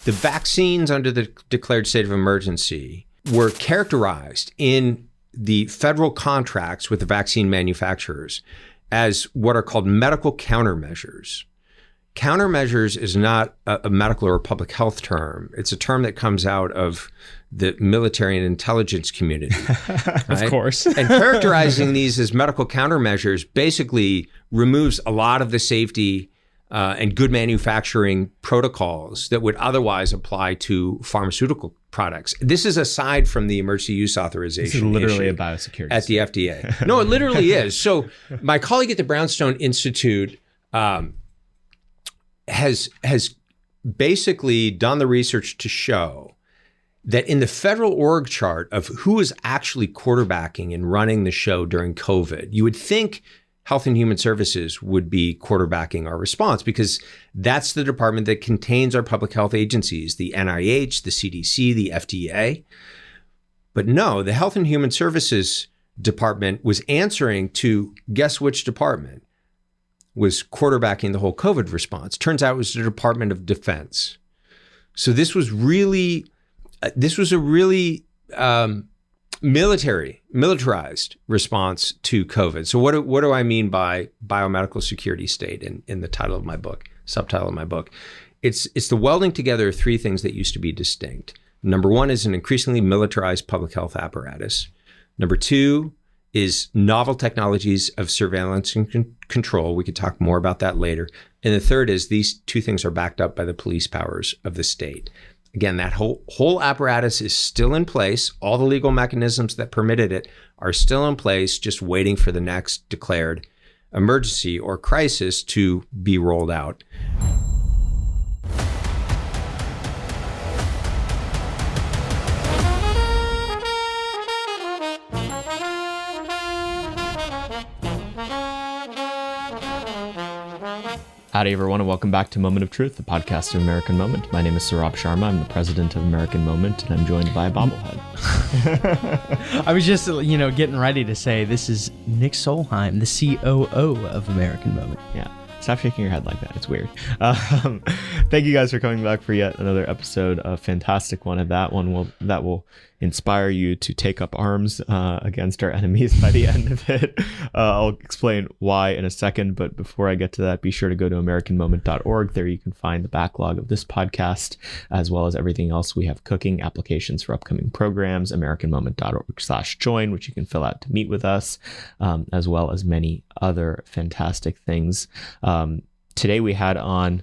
The vaccines under the declared state of emergency were characterized in the federal contracts with the vaccine manufacturers as what are called medical countermeasures. Countermeasures is not a medical or a public health term. It's a term that comes out of the military and intelligence community. Right? Of course. And characterizing these as medical countermeasures basically removes a lot of the safety and good manufacturing protocols that would otherwise apply to pharmaceutical products. This is aside from the emergency use authorization. This is literally issue a biosecurity at the FDA. No, it literally is. So my colleague at the Brownstone Institute has basically done the research to show that in the federal org chart of who is actually quarterbacking and running the show during COVID, you would think Health and Human Services would be quarterbacking our response because that's the department that contains our public health agencies, the NIH, the CDC, the FDA. But no, the Health and Human Services department was answering to guess which department was quarterbacking the whole COVID response. Turns out it was the Department of Defense. So this was a really militarized response to COVID. So what do I mean by biomedical security state in the title of my book, subtitle of my book? It's the welding together of three things that used to be distinct. Number one is an increasingly militarized public health apparatus. Number two is novel technologies of surveillance and control. We could talk more about that later. And the third is these two things are backed up by the police powers of the state. Again, that whole apparatus is still in place. All the legal mechanisms that permitted it are still in place, just waiting for the next declared emergency or crisis to be rolled out. Howdy, everyone, and welcome back to Moment of Truth, the podcast of American Moment. My name is Saurabh Sharma. I'm the president of American Moment, and I'm joined by a bobblehead. I was just, getting ready to say this is Nick Solheim, the COO of American Moment. Yeah. Stop shaking your head like that. It's weird. Thank you guys for coming back for yet another episode, a fantastic one. And that will inspire you to take up arms against our enemies by the end of it. I'll explain why in a second. But before I get to that, be sure to go to AmericanMoment.org. There you can find the backlog of this podcast, as well as everything else we have cooking, applications for upcoming programs, AmericanMoment.org/join, which you can fill out to meet with us, as well as many other fantastic things. Today we had on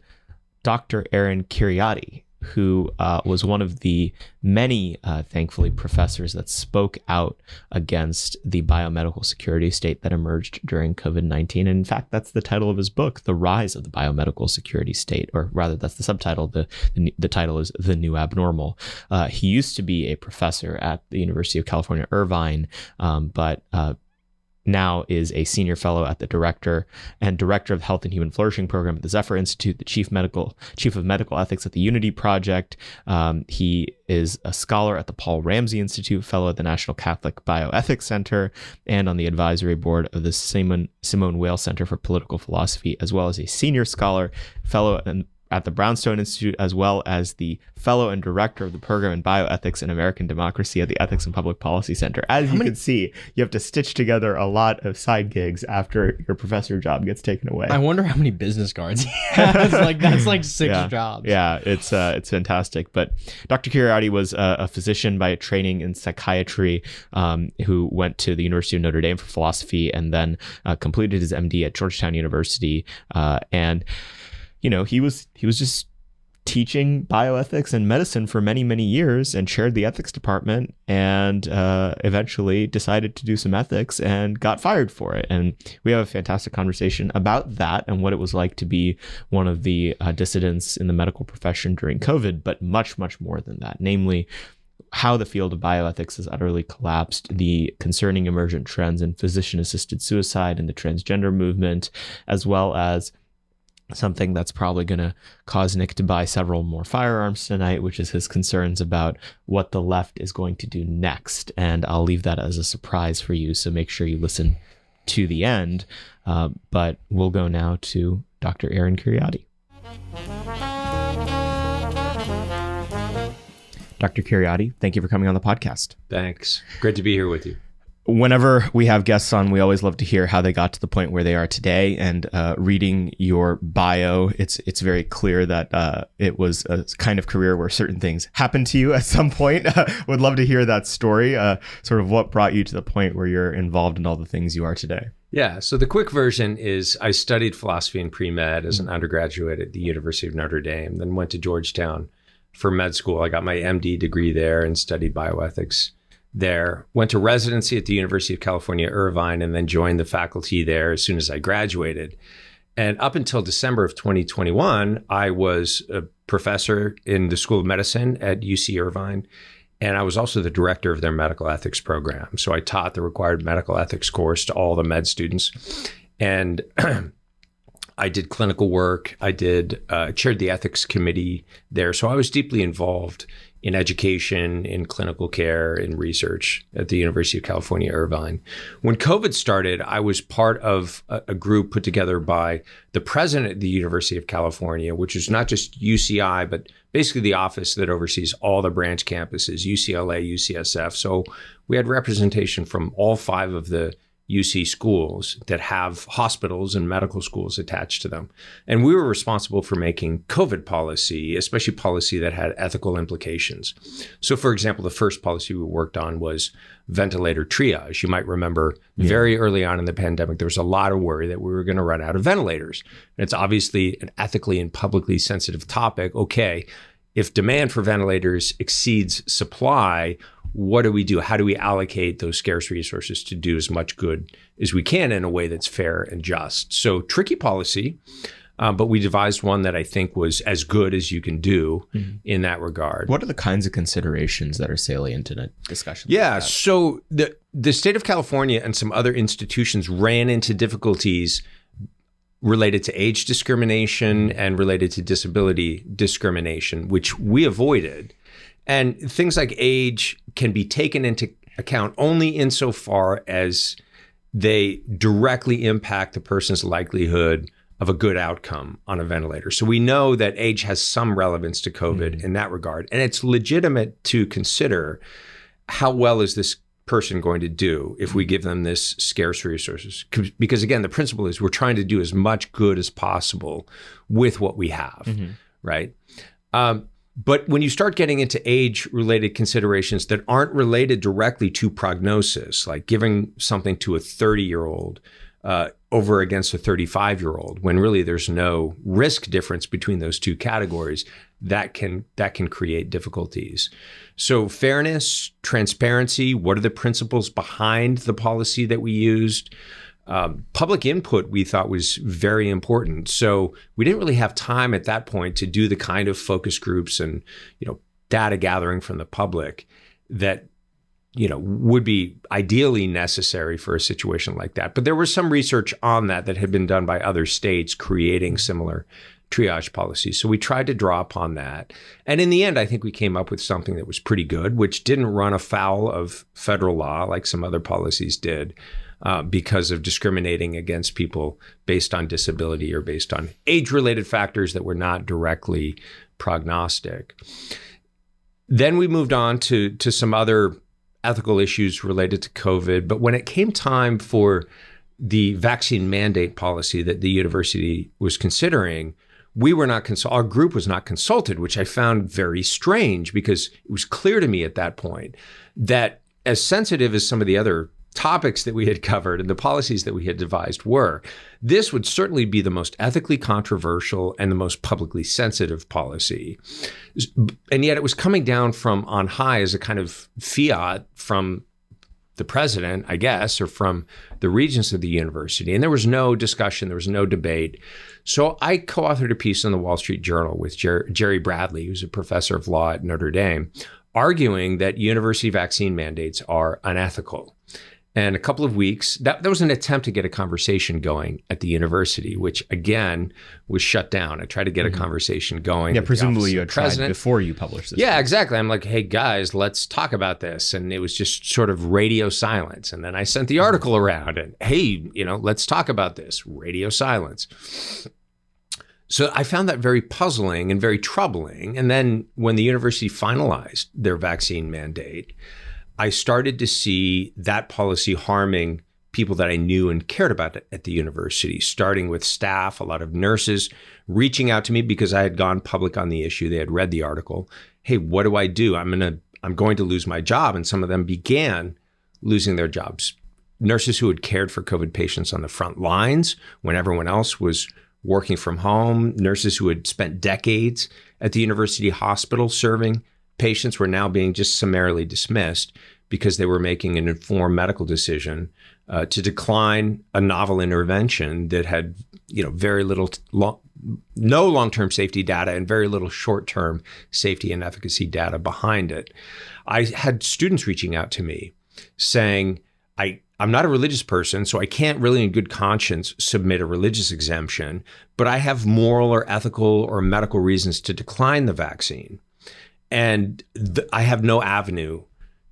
Dr. Aaron Kheriaty, who was one of the many, thankfully, professors that spoke out against the biomedical security state that emerged during COVID-19. And in fact, that's the title of his book, The Rise of the Biomedical Security State, or rather, that's the subtitle. The title is The New Abnormal. He used to be a professor at the University of California, Irvine, but now is a senior fellow at the director of Health and Human Flourishing program at the Zephyr Institute, the chief of medical ethics at the Unity Project. He is a scholar at the Paul Ramsey Institute, fellow at the National Catholic Bioethics Center, and on the advisory board of the Simone Weil Center for Political Philosophy, as well as a senior scholar, fellow at the Brownstone Institute, as well as the fellow and director of the program in bioethics and American democracy at the Ethics and Public Policy Center. As you can see, you have to stitch together a lot of side gigs after your professor job gets taken away. I wonder how many business cards he has. That's like six jobs. Yeah, it's fantastic. But Dr. Kheriaty was a physician by training in psychiatry, who went to the University of Notre Dame for philosophy and then completed his MD at Georgetown University. And he was just teaching bioethics and medicine for many, many years and chaired the ethics department and eventually decided to do some ethics and got fired for it. And we have a fantastic conversation about that and what it was like to be one of the dissidents in the medical profession during COVID, but much, much more than that, namely how the field of bioethics has utterly collapsed, the concerning emergent trends in physician-assisted suicide and the transgender movement, as well as something that's probably going to cause Nick to buy several more firearms tonight, which is his concerns about what the left is going to do next. And I'll leave that as a surprise for you, so make sure you listen to the end. But we'll go now to Dr. Aaron Kheriaty. Dr. Kheriaty, thank you for coming on the podcast. Thanks. Great to be here with you. Whenever we have guests on, we always love to hear how they got to the point where they are today. And reading your bio, it's very clear that it was a kind of career where certain things happened to you at some point. Would love to hear that story, sort of what brought you to the point where you're involved in all the things you are today. Yeah, so the quick version is I studied philosophy and pre-med as an undergraduate at the University of Notre Dame, then went to Georgetown for med school. I got my MD degree there and studied bioethics there. Went to residency at the University of California, Irvine, and then joined the faculty there as soon as I graduated. And up until December of 2021, I was a professor in the School of Medicine at UC Irvine. And I was also the director of their medical ethics program. So I taught the required medical ethics course to all the med students. And I did clinical work. I chaired the ethics committee there. So I was deeply involved in education, in clinical care, in research at the University of California, Irvine. When COVID started, I was part of a group put together by the president of the University of California, which is not just UCI, but basically the office that oversees all the branch campuses, UCLA, UCSF. So we had representation from all 5 of the UC schools that have hospitals and medical schools attached to them. And we were responsible for making COVID policy, especially policy that had ethical implications. So for example, the first policy we worked on was ventilator triage. You might remember very early on in the pandemic, there was a lot of worry that we were going to run out of ventilators. And it's obviously an ethically and publicly sensitive topic. Okay, if demand for ventilators exceeds supply, what do we do? How do we allocate those scarce resources to do as much good as we can in a way that's fair and just? So tricky policy, but we devised one that I think was as good as you can do in that regard. What are the kinds of considerations that are salient in a discussion? Yeah, like that? so the state of California and some other institutions ran into difficulties related to age discrimination and related to disability discrimination, which we avoided. And things like age can be taken into account only insofar as they directly impact the person's likelihood of a good outcome on a ventilator. So we know that age has some relevance to COVID in that regard. And it's legitimate to consider how well is this person going to do if we give them this scarce resources? Because again, the principle is we're trying to do as much good as possible with what we have, right? But when you start getting into age-related considerations that aren't related directly to prognosis, like giving something to a 30-year-old over against a 35-year-old, when really there's no risk difference between those two categories, that can create difficulties. So fairness, transparency, what are the principles behind the policy that we used? Public input we thought was very important. So we didn't really have time at that point to do the kind of focus groups and, data gathering from the public that, would be ideally necessary for a situation like that. But there was some research on that had been done by other states creating similar triage policies. So we tried to draw upon that. And in the end, I think we came up with something that was pretty good, which didn't run afoul of federal law like some other policies did. Because of discriminating against people based on disability or based on age-related factors that were not directly prognostic. Then we moved on to some other ethical issues related to COVID. But when it came time for the vaccine mandate policy that the university was considering, we were not our group was not consulted, which I found very strange because it was clear to me at that point that as sensitive as some of the other topics that we had covered and the policies that we had devised were, this would certainly be the most ethically controversial and the most publicly sensitive policy. And yet it was coming down from on high as a kind of fiat from the president, I guess, or from the regents of the university. And there was no discussion, there was no debate. So I co-authored a piece in the Wall Street Journal with Jerry Bradley, who's a professor of law at Notre Dame, arguing that university vaccine mandates are unethical. And a couple of weeks, that was an attempt to get a conversation going at the university, which again was shut down. I tried to get a conversation going. Yeah, presumably you had tried before you published this. Yeah, exactly. I'm like, hey guys, let's talk about this. And it was just sort of radio silence. And then I sent the article around and hey, let's talk about this. Radio silence. So I found that very puzzling and very troubling. And then when the university finalized their vaccine mandate, I started to see that policy harming people that I knew and cared about at the university, starting with staff, a lot of nurses reaching out to me because I had gone public on the issue. They had read the article. Hey, what do I do? I'm going to lose my job. And some of them began losing their jobs. Nurses who had cared for COVID patients on the front lines when everyone else was working from home, nurses who had spent decades at the university hospital serving patients were now being just summarily dismissed because they were making an informed medical decision to decline a novel intervention that had, very little, no long-term safety data and very little short-term safety and efficacy data behind it. I had students reaching out to me saying, I'm not a religious person, so I can't really in good conscience submit a religious exemption, but I have moral or ethical or medical reasons to decline the vaccine. And I have no avenue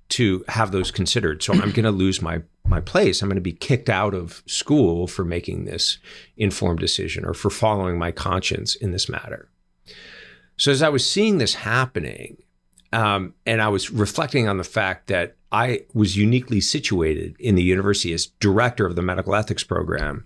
to have those considered. So I'm going to lose my place. I'm going to be kicked out of school for making this informed decision or for following my conscience in this matter. So as I was seeing this happening, and I was reflecting on the fact that I was uniquely situated in the university as director of the medical ethics program,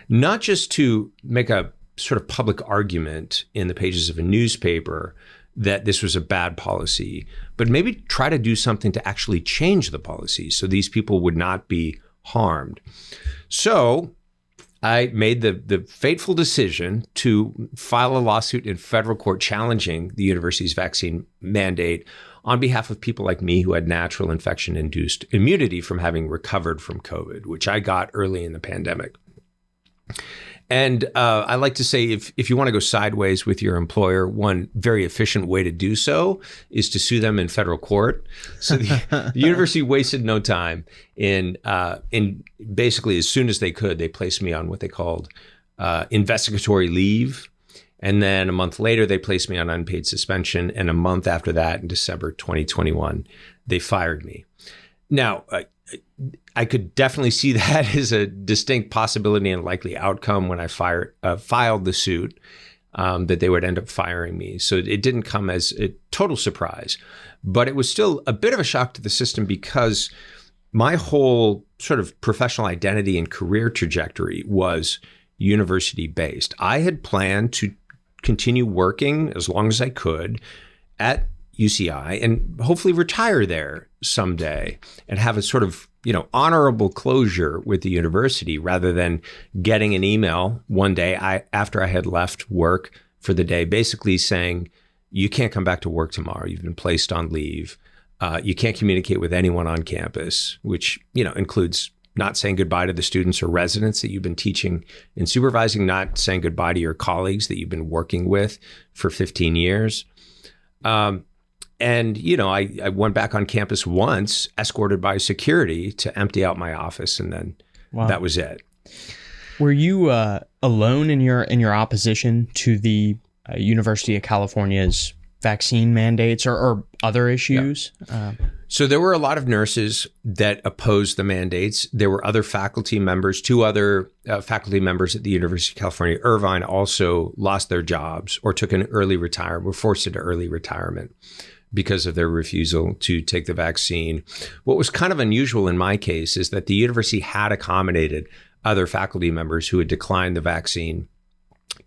not just to make a sort of public argument in the pages of a newspaper that this was a bad policy, but maybe try to do something to actually change the policy so these people would not be harmed. So I made the fateful decision to file a lawsuit in federal court challenging the university's vaccine mandate on behalf of people like me who had natural infection-induced immunity from having recovered from COVID, which I got early in the pandemic. And I like to say, if you want to go sideways with your employer, one very efficient way to do so is to sue them in federal court. So the university wasted no time in basically as soon as they could, they placed me on what they called investigatory leave. And then a month later, they placed me on unpaid suspension. And a month after that, in December 2021, they fired me. Now, I could definitely see that as a distinct possibility and likely outcome when I filed the suit, that they would end up firing me. So it didn't come as a total surprise, but it was still a bit of a shock to the system because my whole sort of professional identity and career trajectory was university-based. I had planned to continue working as long as I could at UCI and hopefully retire there someday and have a sort of, honorable closure with the university rather than getting an email one day after I had left work for the day, basically saying, you can't come back to work tomorrow. You've been placed on leave. You can't communicate with anyone on campus, which, includes not saying goodbye to the students or residents that you've been teaching and supervising, not saying goodbye to your colleagues that you've been working with for 15 years. And, I went back on campus once, escorted by security to empty out my office. And then That was it. Were you alone in your opposition to the University of California's vaccine mandates or other issues? Yeah. So there were a lot of nurses that opposed the mandates. There were other faculty members, two other faculty members at the University of California, Irvine, also lost their jobs or took an early retirement, were forced into early retirement because of their refusal to take the vaccine. What was kind of unusual in my case is that the university had accommodated other faculty members who had declined the vaccine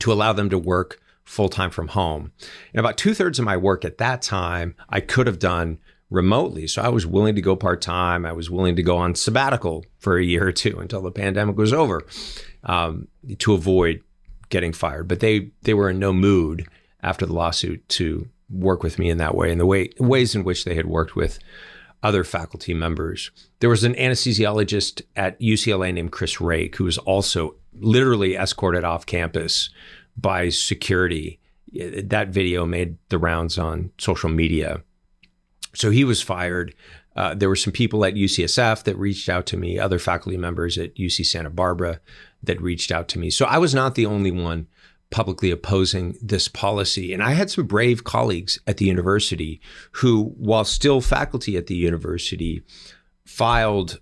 to allow them to work full-time from home. And about 2/3 of my work at that time, I could have done remotely. So I was willing to go part-time. I was willing to go on sabbatical for a year or two until the pandemic was over to avoid getting fired. But they were in no mood after the lawsuit to work with me in that way, and the ways in which they had worked with other faculty members. There was an anesthesiologist at UCLA named Chris Rake, who was also literally escorted off campus by security. That video made the rounds on social media. So he was fired. There were some people at UCSF that reached out to me, other faculty members at UC Santa Barbara that reached out to me. So I was not the only one publicly opposing this policy. And I had some brave colleagues at the university who, while still faculty at the university, filed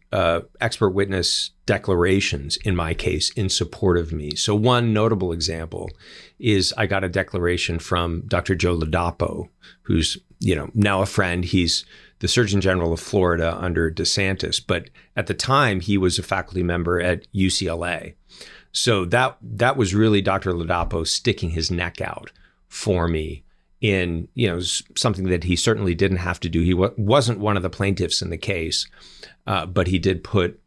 expert witness declarations in my case in support of me. So one notable example is I got a declaration from Dr. Joe Ladapo, who's now a friend. He's the Surgeon General of Florida under DeSantis, but at the time he was a faculty member at UCLA. So that was really Dr. Ladapo sticking his neck out for me in something that he certainly didn't have to do. He wasn't one of the plaintiffs in the case, but he did put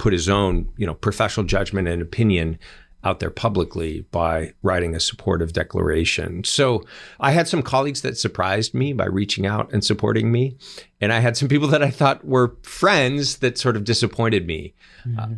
his own professional judgment and opinion out there publicly by writing a supportive declaration. So I had some colleagues that surprised me by reaching out and supporting me, and I had some people that I thought were friends that sort of disappointed me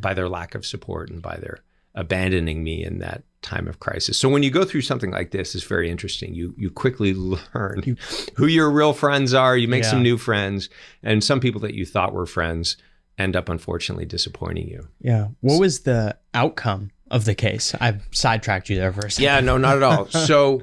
by their lack of support and by their abandoning me in that time of crisis. So when you go through something like this, it's very interesting. You quickly learn who your real friends are. You make some new friends, and some people that you thought were friends end up unfortunately disappointing you. Yeah. What was the outcome of the case? I've sidetracked you there for a second. Yeah, no, not at all. So,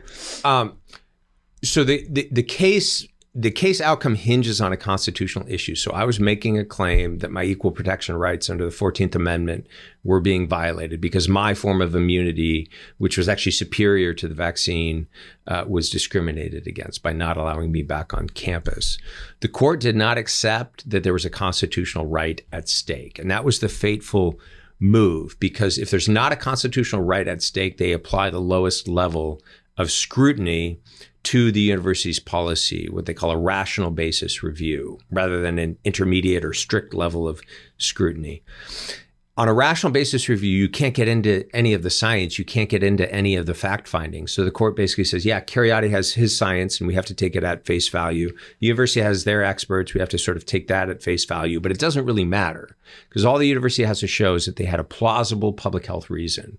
the case outcome hinges on a constitutional issue. So I was making a claim that my equal protection rights under the 14th Amendment were being violated because my form of immunity, which was actually superior to the vaccine, was discriminated against by not allowing me back on campus. The court did not accept that there was a constitutional right at stake. And that was the fateful move, because if there's not a constitutional right at stake, they apply the lowest level of scrutiny to the university's policy, what they call a rational basis review, rather than an intermediate or strict level of scrutiny. On a rational basis review, you can't get into any of the science. You can't get into any of the fact findings. So the court basically says, yeah, Kheriaty has his science and we have to take it at face value. The university has their experts. We have to sort of take that at face value, but it doesn't really matter because all the university has to show is that they had a plausible public health reason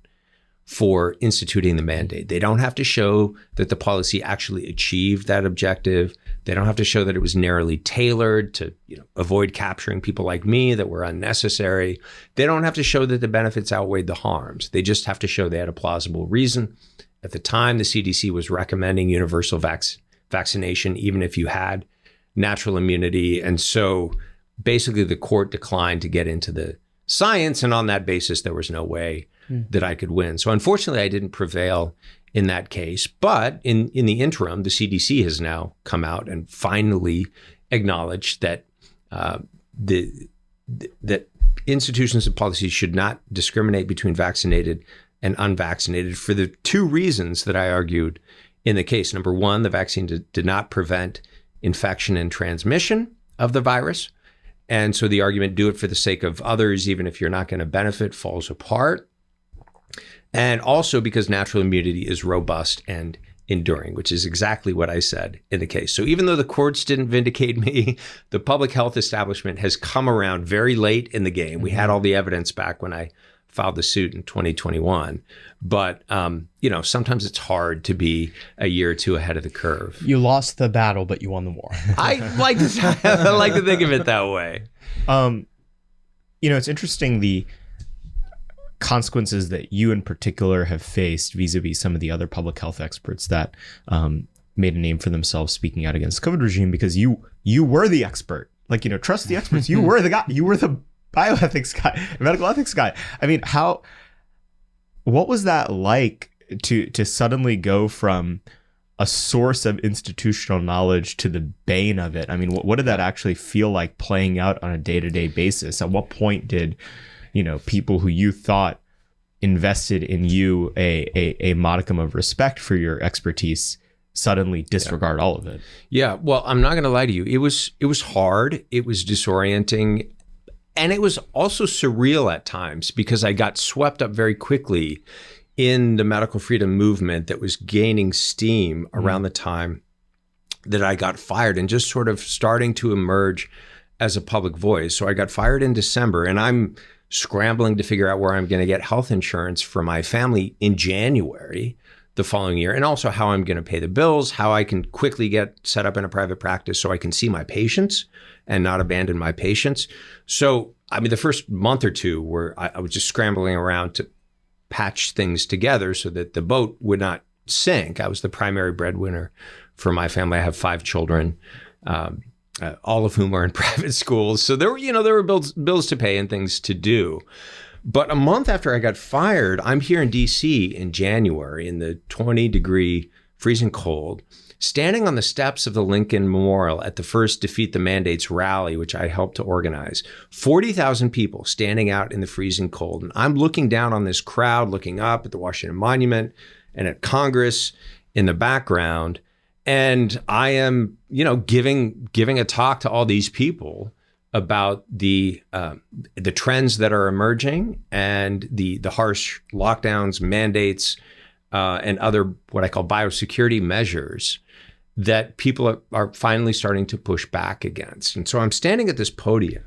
for instituting the mandate. They don't have to show that the policy actually achieved that objective. They don't have to show that it was narrowly tailored to avoid capturing people like me that were unnecessary. They don't have to show that the benefits outweighed the harms. They just have to show they had a plausible reason. At the time, the CDC was recommending universal vaccination, even if you had natural immunity. And so basically the court declined to get into the science. And on that basis, there was no way that I could win. So unfortunately, I didn't prevail in that case. But in the interim, the CDC has now come out and finally acknowledged that that institutions and policies should not discriminate between vaccinated and unvaccinated for the two reasons that I argued in the case. Number one, the vaccine did not prevent infection and transmission of the virus. And so the argument, do it for the sake of others, even if you're not going to benefit, falls apart. And also because natural immunity is robust and enduring, which is exactly what I said in the case. So even though the courts didn't vindicate me, the public health establishment has come around very late in the game. We had all the evidence back when I filed the suit in 2021. But, sometimes it's hard to be a year or two ahead of the curve. You lost the battle, but you won the war. I like to think of it that way. It's interesting the consequences that you in particular have faced vis-a-vis some of the other public health experts that made a name for themselves speaking out against the COVID regime, because you were the expert. Trust the experts. You were the guy. You were the bioethics guy, medical ethics guy. I mean, what was that like to suddenly go from a source of institutional knowledge to the bane of it? I mean, what did that actually feel like playing out on a day-to-day basis? At what point did people who you thought invested in you a modicum of respect for your expertise suddenly disregard all of it? Yeah, well, I'm not going to lie to you. It was hard. It was disorienting. And it was also surreal at times because I got swept up very quickly in the medical freedom movement that was gaining steam around the time that I got fired and just sort of starting to emerge as a public voice. So I got fired in December and I'm scrambling to figure out where I'm going to get health insurance for my family in January the following year, and also how I'm going to pay the bills, how I can quickly get set up in a private practice so I can see my patients and not abandon my patients. So, I mean, the first month or two where I was just scrambling around to patch things together so that the boat would not sink. I was the primary breadwinner for my family. I have 5 children. all of whom are in private schools. So there were bills to pay and things to do. But a month after I got fired, I'm here in DC in January in the 20-degree freezing cold, standing on the steps of the Lincoln Memorial at the first Defeat the Mandates rally, which I helped to organize. 40,000 people standing out in the freezing cold. And I'm looking down on this crowd, looking up at the Washington Monument and at Congress in the background. And I am, giving a talk to all these people about the trends that are emerging and the harsh lockdowns, mandates, and other what I call biosecurity measures that people are finally starting to push back against. And so I'm standing at this podium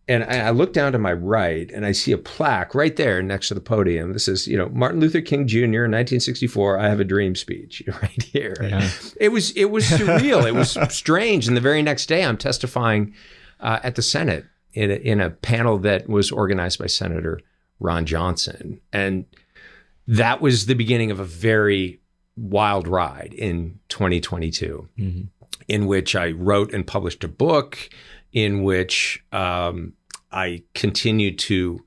and I look down to my right and I see a plaque right there next to the podium. This is, Martin Luther King Jr. in 1964, I Have a Dream speech right here. Yeah. It was surreal. It was strange. And the very next day I'm testifying at the Senate in a panel that was organized by Senator Ron Johnson. And that was the beginning of a very wild ride in 2022, in which I wrote and published a book, in which I continued to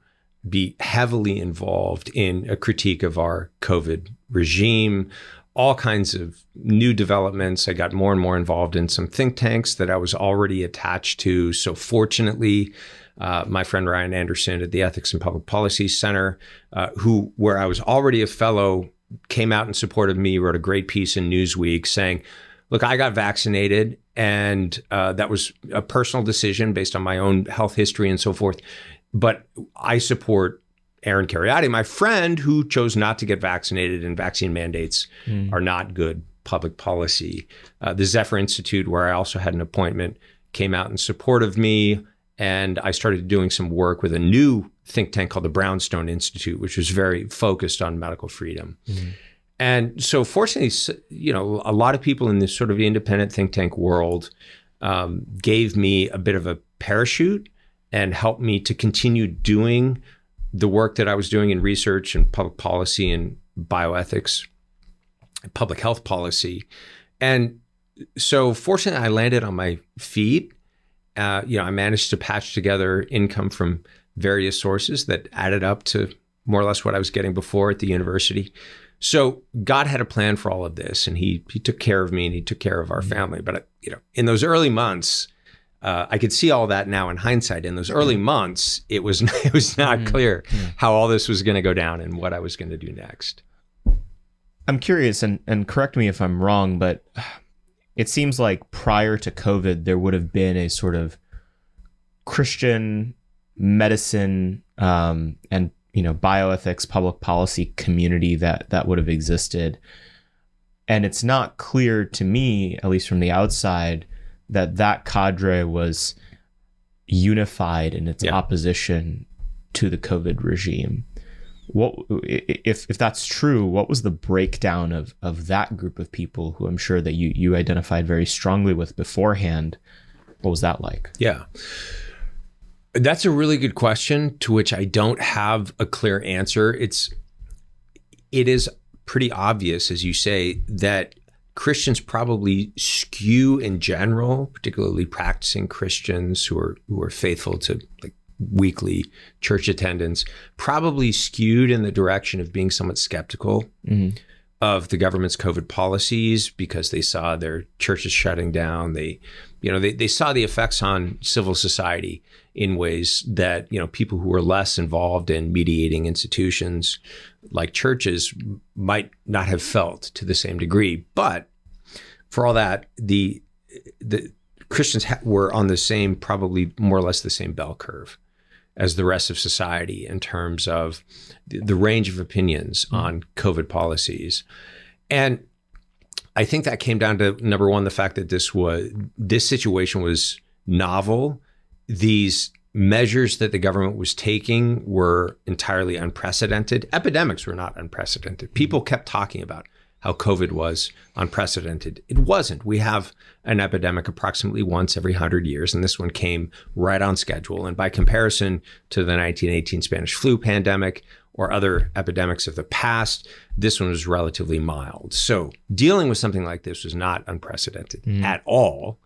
be heavily involved in a critique of our COVID regime, all kinds of new developments. I got more and more involved in some think tanks that I was already attached to. So fortunately, my friend Ryan Anderson at the Ethics and Public Policy Center, where I was already a fellow, came out in support of me, wrote a great piece in Newsweek saying, look, I got vaccinated and that was a personal decision based on my own health history and so forth. But I support Aaron Kheriaty, my friend, who chose not to get vaccinated, and vaccine mandates are not good public policy. The Zephyr Institute, where I also had an appointment, came out in support of me. And I started doing some work with a new think tank called the Brownstone Institute, which was very focused on medical freedom. And so fortunately, a lot of people in this sort of independent think tank world gave me a bit of a parachute and helped me to continue doing the work that I was doing in research and public policy and bioethics, and public health policy. And so fortunately, I landed on my feet. I managed to patch together income from various sources that added up to more or less what I was getting before at the university. So God had a plan for all of this, and he took care of me and he took care of our family. But in those early months, I could see all that now in hindsight. In those early months, it was not clear how all this was going to go down and what I was going to do next. I'm curious, and correct me if I'm wrong, but it seems like prior to COVID, there would have been a sort of Christian medicine and bioethics, public policy community that would have existed. And it's not clear to me, at least from the outside, that cadre was unified in its opposition to the COVID regime. What if that's true, what was the breakdown of that group of people who I'm sure that you identified very strongly with beforehand? What was that like? Yeah. That's a really good question to which I don't have a clear answer. It is pretty obvious, as you say, that Christians probably skew in general, particularly practicing Christians who are faithful to like weekly church attendance, probably skewed in the direction of being somewhat skeptical of the government's COVID policies because they saw their churches shutting down. They saw the effects on civil society in ways that, people who were less involved in mediating institutions like churches might not have felt to the same degree. But for all that, the Christians were on the same, probably more or less the same bell curve as the rest of society in terms of the range of opinions on COVID policies. And I think that came down to, number one, the fact that this situation was novel. These measures that the government was taking were entirely unprecedented. Epidemics were not unprecedented. People kept talking about how COVID was unprecedented. It wasn't. We have an epidemic approximately once every 100 years, and this one came right on schedule. And by comparison to the 1918 Spanish flu pandemic or other epidemics of the past, this one was relatively mild. So dealing with something like this was not unprecedented at all.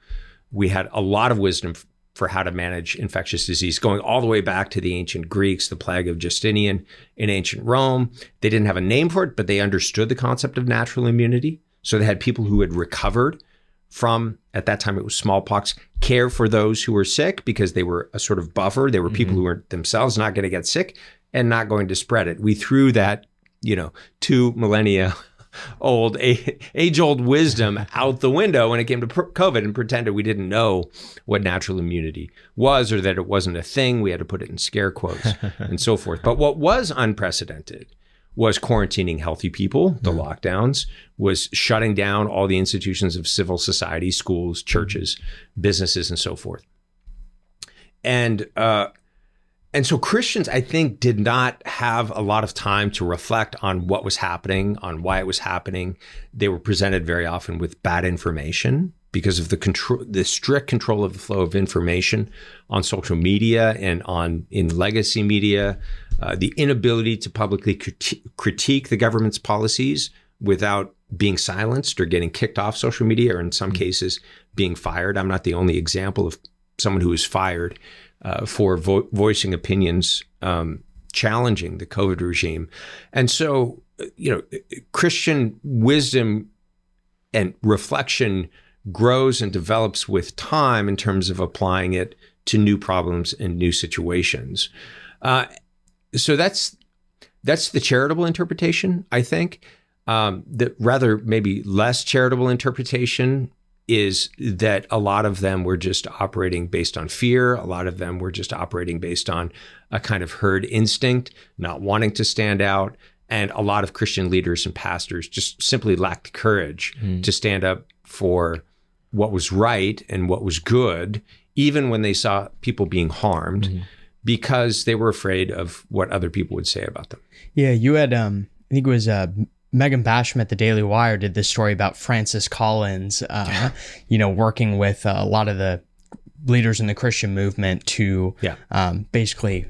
we had a lot of wisdom for how to manage infectious disease, going all the way back to the ancient Greeks, the plague of Justinian in ancient Rome. They didn't have a name for it, but they understood the concept of natural immunity. So they had people who had recovered from, at that time it was smallpox, care for those who were sick because they were a sort of buffer. They were people who were themselves not going to get sick and not going to spread it. We threw that, 2 millennia old, age-old wisdom out the window when it came to COVID and pretended we didn't know what natural immunity was or that it wasn't a thing. We had to put it in scare quotes and so forth. But what was unprecedented was quarantining healthy people, the lockdowns, was shutting down all the institutions of civil society, schools, churches, businesses, and so forth. And so Christians, I think, did not have a lot of time to reflect on what was happening, on why it was happening. They were presented very often with bad information because of the strict control of the flow of information on social media and in legacy media, the inability to publicly critique the government's policies without being silenced or getting kicked off social media, or in some cases being fired. I'm not the only example of someone who was fired for voicing opinions challenging the COVID regime. And so, Christian wisdom and reflection grows and develops with time in terms of applying it to new problems and new situations. So that's the charitable interpretation, I think. The rather maybe less charitable interpretation is that a lot of them were just operating based on fear. A lot of them were just operating based on a kind of herd instinct, not wanting to stand out. And a lot of Christian leaders and pastors just simply lacked courage to stand up for what was right and what was good, even when they saw people being harmed, because they were afraid of what other people would say about them. Yeah, you had, I think it was Megan Basham at the Daily Wire did this story about Francis Collins, working with a lot of the leaders in the Christian movement to basically,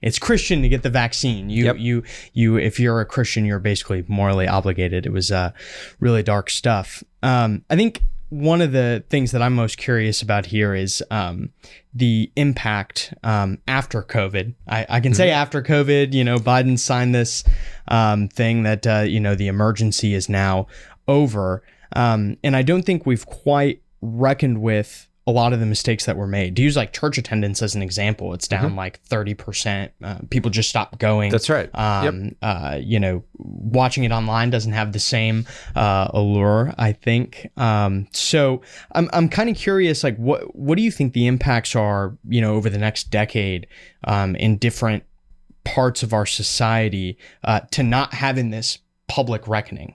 it's Christian to get the vaccine. You, if you're a Christian, you're basically morally obligated. It was really dark stuff. I think one of the things that I'm most curious about here is the impact after COVID. I can say after COVID, Biden signed this thing that, the emergency is now over. And I don't think we've quite reckoned with a lot of the mistakes that were made. To use like church attendance as an example, it's down like 30%. People just stopped going. That's right. Watching it online doesn't have the same allure, I think. So I'm kind of curious, like what do you think the impacts are, over the next decade in different parts of our society to not having this public reckoning,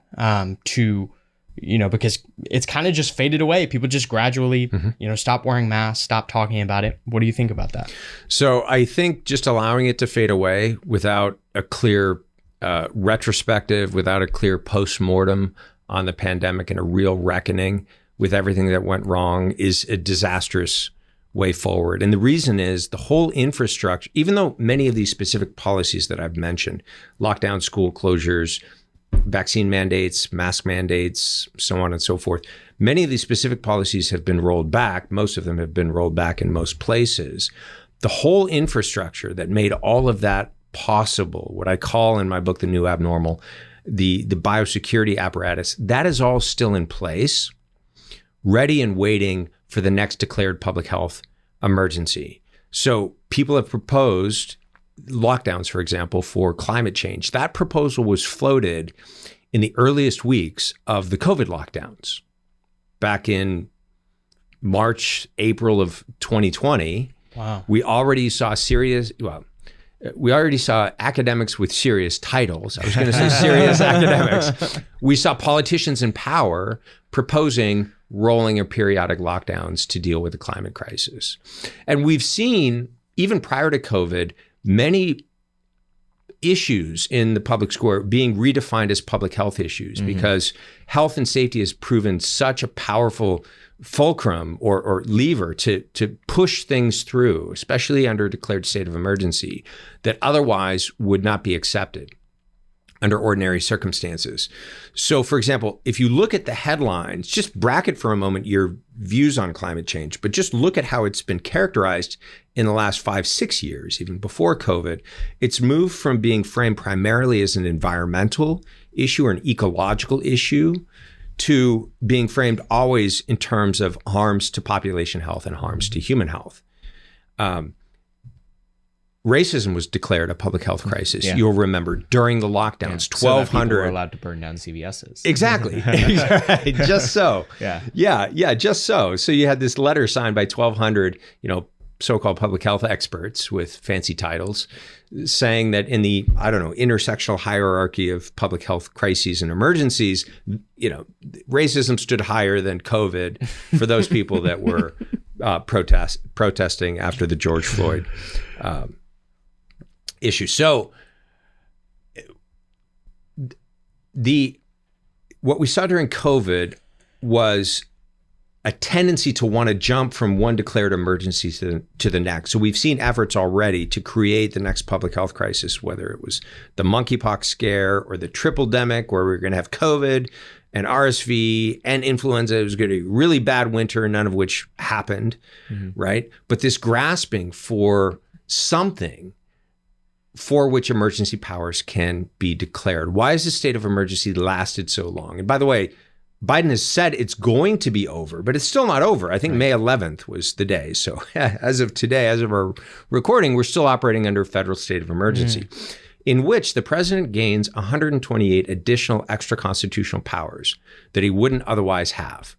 because it's kind of just faded away. People just gradually, stop wearing masks, stop talking about it. What do you think about that? So I think just allowing it to fade away without a clear retrospective, without a clear postmortem on the pandemic and a real reckoning with everything that went wrong is a disastrous way forward. And the reason is the whole infrastructure, even though many of these specific policies that I've mentioned, lockdown, school closures, vaccine mandates, mask mandates, so on and so forth. Many of these specific policies have been rolled back. Most of them have been rolled back in most places. The whole infrastructure that made all of that possible, what I call in my book, The New Abnormal, the biosecurity apparatus, that is all still in place, ready and waiting for the next declared public health emergency. So people have proposed lockdowns, for example, for climate change. That proposal was floated in the earliest weeks of the COVID lockdowns back in March, April of 2020. Wow. We already saw academics with serious titles. I was going to say serious academics. We saw politicians in power proposing rolling or periodic lockdowns to deal with the climate crisis. And we've seen, even prior to COVID, many issues in the public square being redefined as public health issues because health and safety has proven such a powerful fulcrum or lever to push things through, especially under a declared state of emergency, that otherwise would not be accepted. under ordinary circumstances. So, for example, if you look at the headlines, just bracket for a moment your views on climate change, but just look at how it's been characterized in the last 5-6 years, even before COVID. It's moved from being framed primarily as an environmental issue or an ecological issue to being framed always in terms of harms to population health and harms to human health. Racism was declared a public health crisis. Yeah. You'll remember during the lockdowns, 1,200 so that people were allowed to burn down CVS's. Exactly. Just so. Yeah, just so. So you had this letter signed by 1,200, so-called public health experts with fancy titles, saying that in the, intersectional hierarchy of public health crises and emergencies, racism stood higher than COVID for those people that were protesting after the George Floyd issue. So what we saw during COVID was a tendency to want to jump from one declared emergency to the next. So we've seen efforts already to create the next public health crisis, whether it was the monkeypox scare or the triple-demic, where we're going to have COVID and RSV and influenza. It was going to be a really bad winter, none of which happened, right? But this grasping for something for which emergency powers can be declared. Why has the state of emergency lasted so long? And by the way, Biden has said it's going to be over, but it's still not over. I think May 11th was the day. So as of today, as of our recording, we're still operating under a federal state of emergency, in which the president gains 128 additional extra constitutional powers that he wouldn't otherwise have.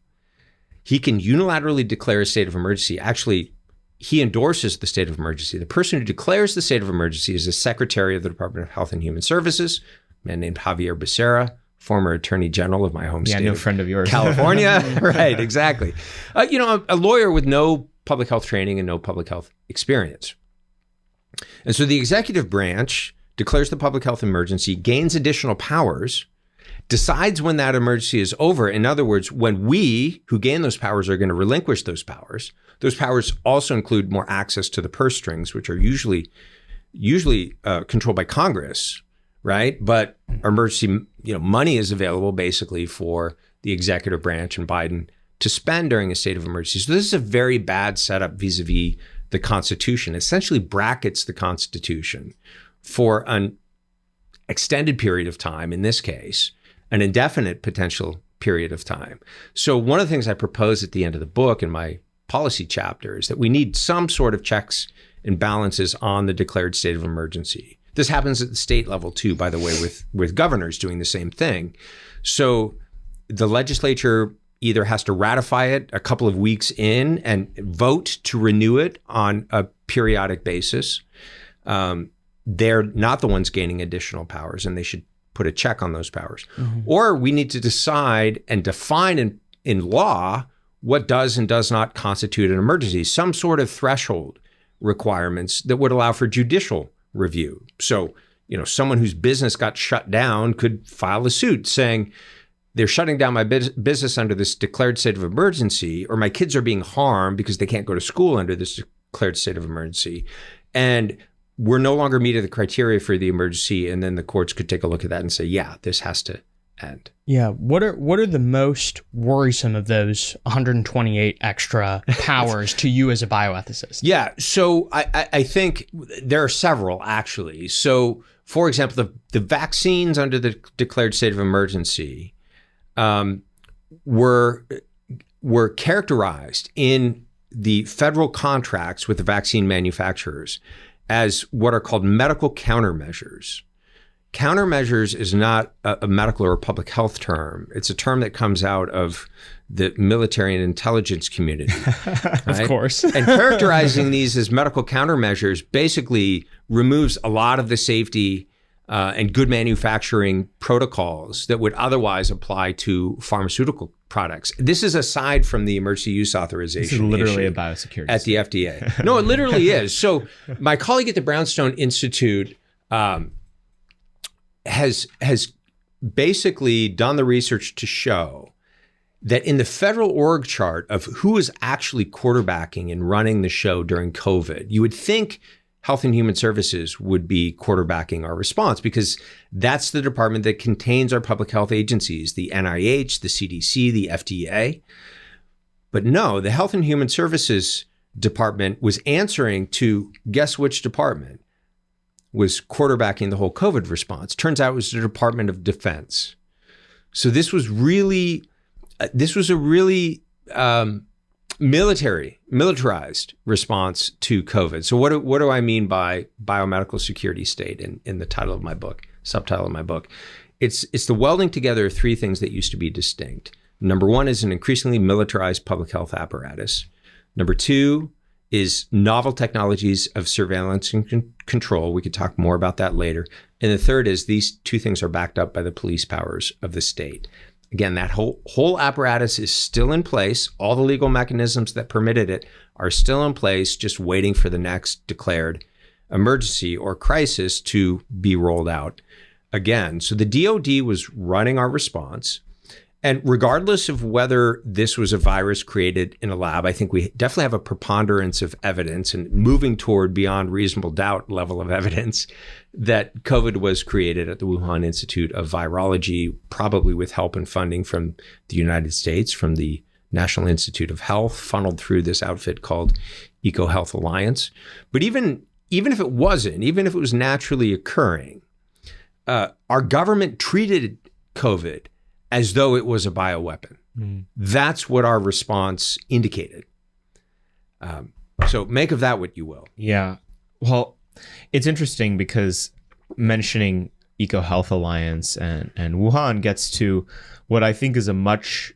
He can unilaterally declare a state of emergency. Actually, he endorses the state of emergency. The person who declares the state of emergency is the Secretary of the Department of Health and Human Services, a man named Javier Becerra, former Attorney General of my home state. Yeah, no friend of yours. California. Right, exactly. A lawyer with no public health training and no public health experience. And so the executive branch declares the public health emergency, gains additional powers, decides when that emergency is over. In other words, when we who gain those powers are going to relinquish those powers also include more access to the purse strings, which are usually controlled by Congress, right? But emergency, money is available basically for the executive branch and Biden to spend during a state of emergency. So this is a very bad setup vis-a-vis the Constitution. Essentially brackets the Constitution for an extended period of time, in this case, an indefinite potential period of time. So one of the things I propose at the end of the book in my policy chapter is that we need some sort of checks and balances on the declared state of emergency. This happens at the state level too, by the way, with governors doing the same thing. So the legislature either has to ratify it a couple of weeks in and vote to renew it on a periodic basis. They're not the ones gaining additional powers, and they should put a check on those powers. Or we need to decide and define in law what does and does not constitute an emergency, some sort of threshold requirements that would allow for judicial review. So, someone whose business got shut down could file a suit saying, they're shutting down my business under this declared state of emergency, or my kids are being harmed because they can't go to school under this declared state of emergency. And we're no longer meeting the criteria for the emergency. And then the courts could take a look at that and say, yeah, this has to end. Yeah. What are the most worrisome of those 128 extra powers to you as a bioethicist? Yeah. So I think there are several, actually. So, for example, the vaccines under the declared state of emergency were characterized in the federal contracts with the vaccine manufacturers as what are called medical countermeasures. Countermeasures is not a medical or a public health term. It's a term that comes out of the military and intelligence community. Right? Of course. And characterizing these as medical countermeasures basically removes a lot of the safety and good manufacturing protocols that would otherwise apply to pharmaceutical products. This is aside from the emergency use authorization. This is literally issue a biosecurity at the FDA. No, it literally is. So my colleague at the Brownstone Institute has basically done the research to show that in the federal org chart of who is actually quarterbacking and running the show during COVID, you would think Health and Human Services would be quarterbacking our response, because that's the department that contains our public health agencies, the NIH, the CDC, the FDA. But no, the Health and Human Services department was answering to, guess which department was quarterbacking the whole COVID response? Turns out it was the Department of Defense. So this was a really militarized response to COVID. So what do I mean by Biomedical Security State in the title of my book, subtitle of my book? It's the welding together of three things that used to be distinct. Number one is an increasingly militarized public health apparatus. Number two is novel technologies of surveillance and control. We could talk more about that later. And the third is these two things are backed up by the police powers of the state. Again, that whole apparatus is still in place. All the legal mechanisms that permitted it are still in place, just waiting for the next declared emergency or crisis to be rolled out again. So the DoD was running our response. And regardless of whether this was a virus created in a lab, I think we definitely have a preponderance of evidence and moving toward beyond reasonable doubt level of evidence that COVID was created at the Wuhan Institute of Virology, probably with help and funding from the United States, from the National Institute of Health, funneled through this outfit called EcoHealth Alliance. But even if it wasn't, even if it was naturally occurring, our government treated COVID as though it was a bioweapon. That's what our response indicated. So make of that what you will. Yeah. Well, it's interesting because mentioning EcoHealth Alliance and Wuhan gets to what I think is a much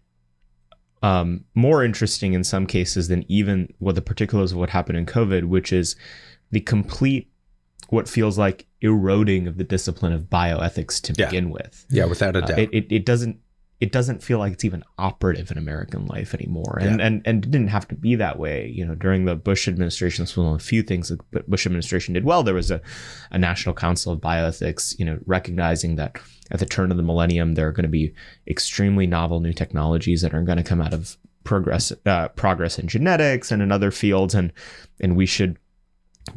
more interesting in some cases than even what the particulars of what happened in COVID, which is the complete, what feels like eroding of the discipline of bioethics to begin with. Yeah, without a doubt. It doesn't feel like it's even operative in American life anymore. And it didn't have to be that way. You know, during the Bush administration, this was one of the few things the Bush administration did well. There was a National Council of Bioethics, you know, recognizing that at the turn of the millennium, there are going to be extremely novel new technologies that are going to come out of progress in genetics and in other fields. And we should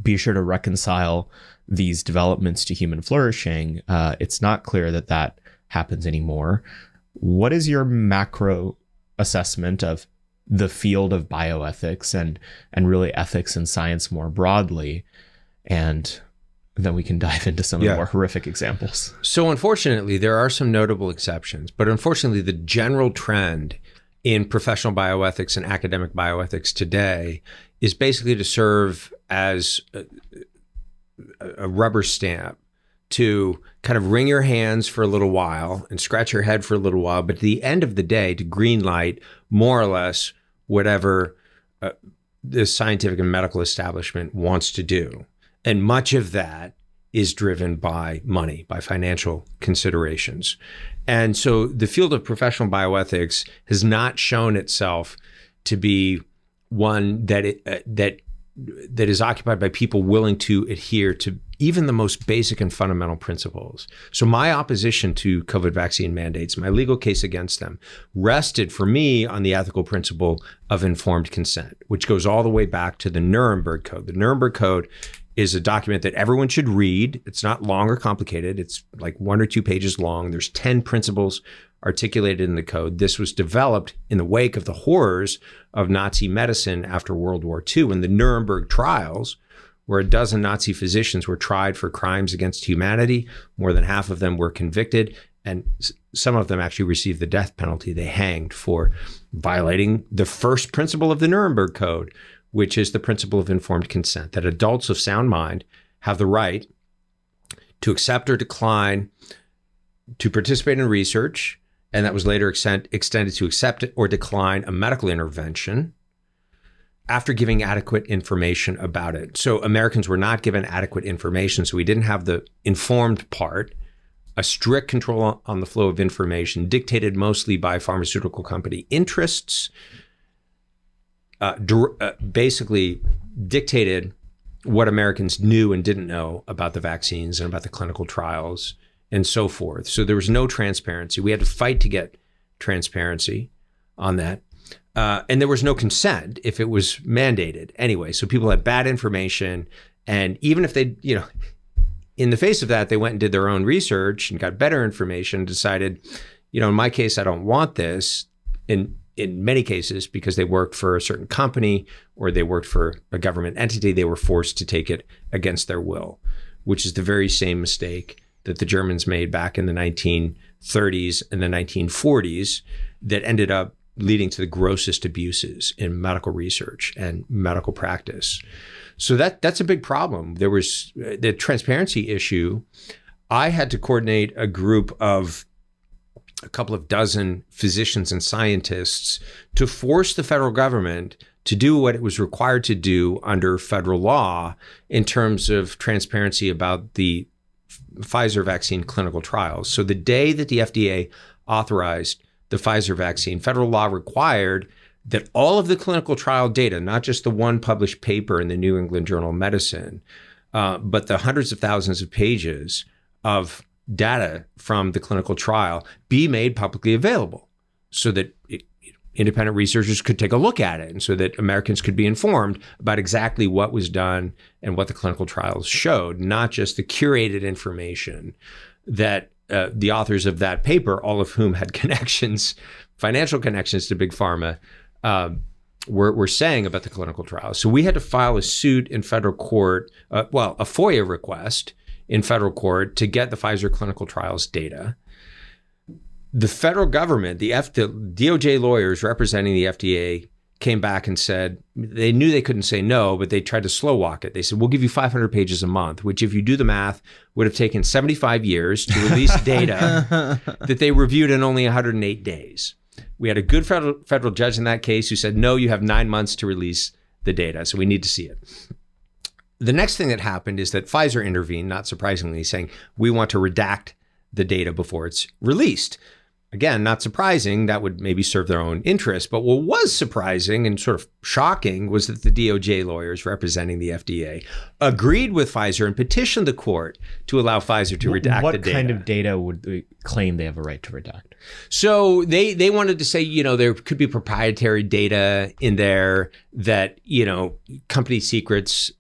be sure to reconcile these developments to human flourishing. It's not clear that happens anymore. What is your macro assessment of the field of bioethics and really ethics and science more broadly? And then we can dive into some of the more horrific examples. So unfortunately, there are some notable exceptions, but unfortunately, the general trend in professional bioethics and academic bioethics today is basically to serve as a rubber stamp to kind of wring your hands for a little while and scratch your head for a little while, but at the end of the day, to green light more or less whatever the scientific and medical establishment wants to do. And much of that is driven by money, by financial considerations. And so the field of professional bioethics has not shown itself to be one that is occupied by people willing to adhere to even the most basic and fundamental principles. So my opposition to COVID vaccine mandates, my legal case against them, rested for me on the ethical principle of informed consent, which goes all the way back to the Nuremberg Code. The Nuremberg Code is a document that everyone should read. It's not long or complicated. It's like 1 or 2 pages long. There's 10 principles articulated in the code. This was developed in the wake of the horrors of Nazi medicine after World War II, when the Nuremberg trials, where a dozen Nazi physicians were tried for crimes against humanity. More than half of them were convicted, and some of them actually received the death penalty. They hanged for violating the first principle of the Nuremberg Code, which is the principle of informed consent, that adults of sound mind have the right to accept or decline to participate in research, and that was later extended to accept or decline a medical intervention after giving adequate information about it. So Americans were not given adequate information, so we didn't have the informed part, a strict control on the flow of information dictated mostly by pharmaceutical company interests, basically dictated what Americans knew and didn't know about the vaccines and about the clinical trials and so forth. So there was no transparency. We had to fight to get transparency on that. And there was no consent if it was mandated anyway. So people had bad information And even if they, in the face of that, they went and did their own research and got better information, decided, in my case, I don't want this. In many cases, because they worked for a certain company or they worked for a government entity, they were forced to take it against their will, which is the very same mistake that the Germans made back in the 1930s and the 1940s that ended up leading to the grossest abuses in medical research and medical practice. So that's a big problem. There was the transparency issue. I had to coordinate a group of a couple of dozen physicians and scientists to force the federal government to do what it was required to do under federal law in terms of transparency about the Pfizer vaccine clinical trials. So the day that the FDA authorized the Pfizer vaccine, federal law required that all of the clinical trial data, not just the one published paper in the New England Journal of Medicine, but the hundreds of thousands of pages of data from the clinical trial, be made publicly available so that independent researchers could take a look at it and so that Americans could be informed about exactly what was done and what the clinical trials showed, not just the curated information that the authors of that paper, all of whom had connections, financial connections to Big Pharma, were saying about the clinical trials. So we had to file a suit in federal court, a FOIA request in federal court to get the Pfizer clinical trials data. The federal government, the DOJ lawyers representing the FDA came back and said, they knew they couldn't say no, but they tried to slow walk it. They said, we'll give you 500 pages a month, which if you do the math, would have taken 75 years to release data that they reviewed in only 108 days. We had a good federal judge in that case who said, no, you have 9 months to release the data, so we need to see it. The next thing that happened is that Pfizer intervened, not surprisingly, saying, we want to redact the data before it's released. Again, not surprising, that would maybe serve their own interest. But what was surprising and sort of shocking was that the DOJ lawyers representing the FDA agreed with Pfizer and petitioned the court to allow Pfizer to redact the data. What kind of data would they claim they have a right to redact? So they wanted to say, there could be proprietary data in there that, company secrets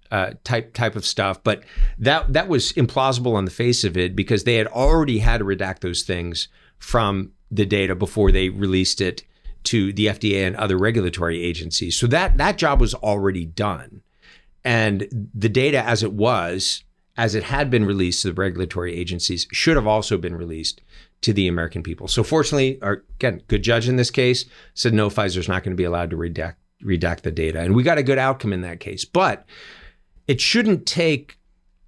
type of stuff. But that was implausible on the face of it because they had already had to redact those things from the data before they released it to the FDA and other regulatory agencies. So that job was already done. And the data as it had been released to the regulatory agencies, should have also been released to the American people. So fortunately, again, good judge in this case said, no, Pfizer's not going to be allowed to redact the data. And we got a good outcome in that case. But it shouldn't take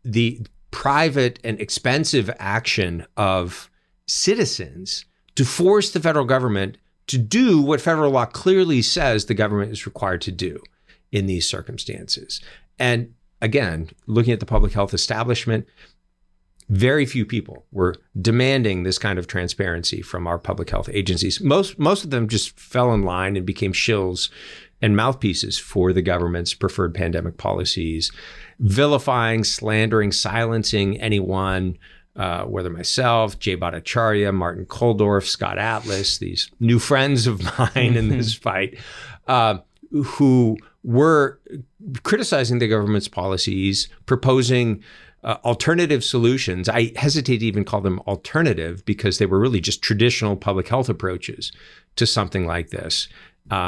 the private and expensive action of citizens to force the federal government to do what federal law clearly says the government is required to do in these circumstances. And again, looking at the public health establishment, very few people were demanding this kind of transparency from our public health agencies. Most of them just fell in line and became shills and mouthpieces for the government's preferred pandemic policies, vilifying, slandering, silencing anyone, whether myself, Jay Bhattacharya, Martin Kulldorff, Scott Atlas, these new friends of mine in this fight, who were criticizing the government's policies, proposing alternative solutions. I hesitate to even call them alternative because they were really just traditional public health approaches to something like this.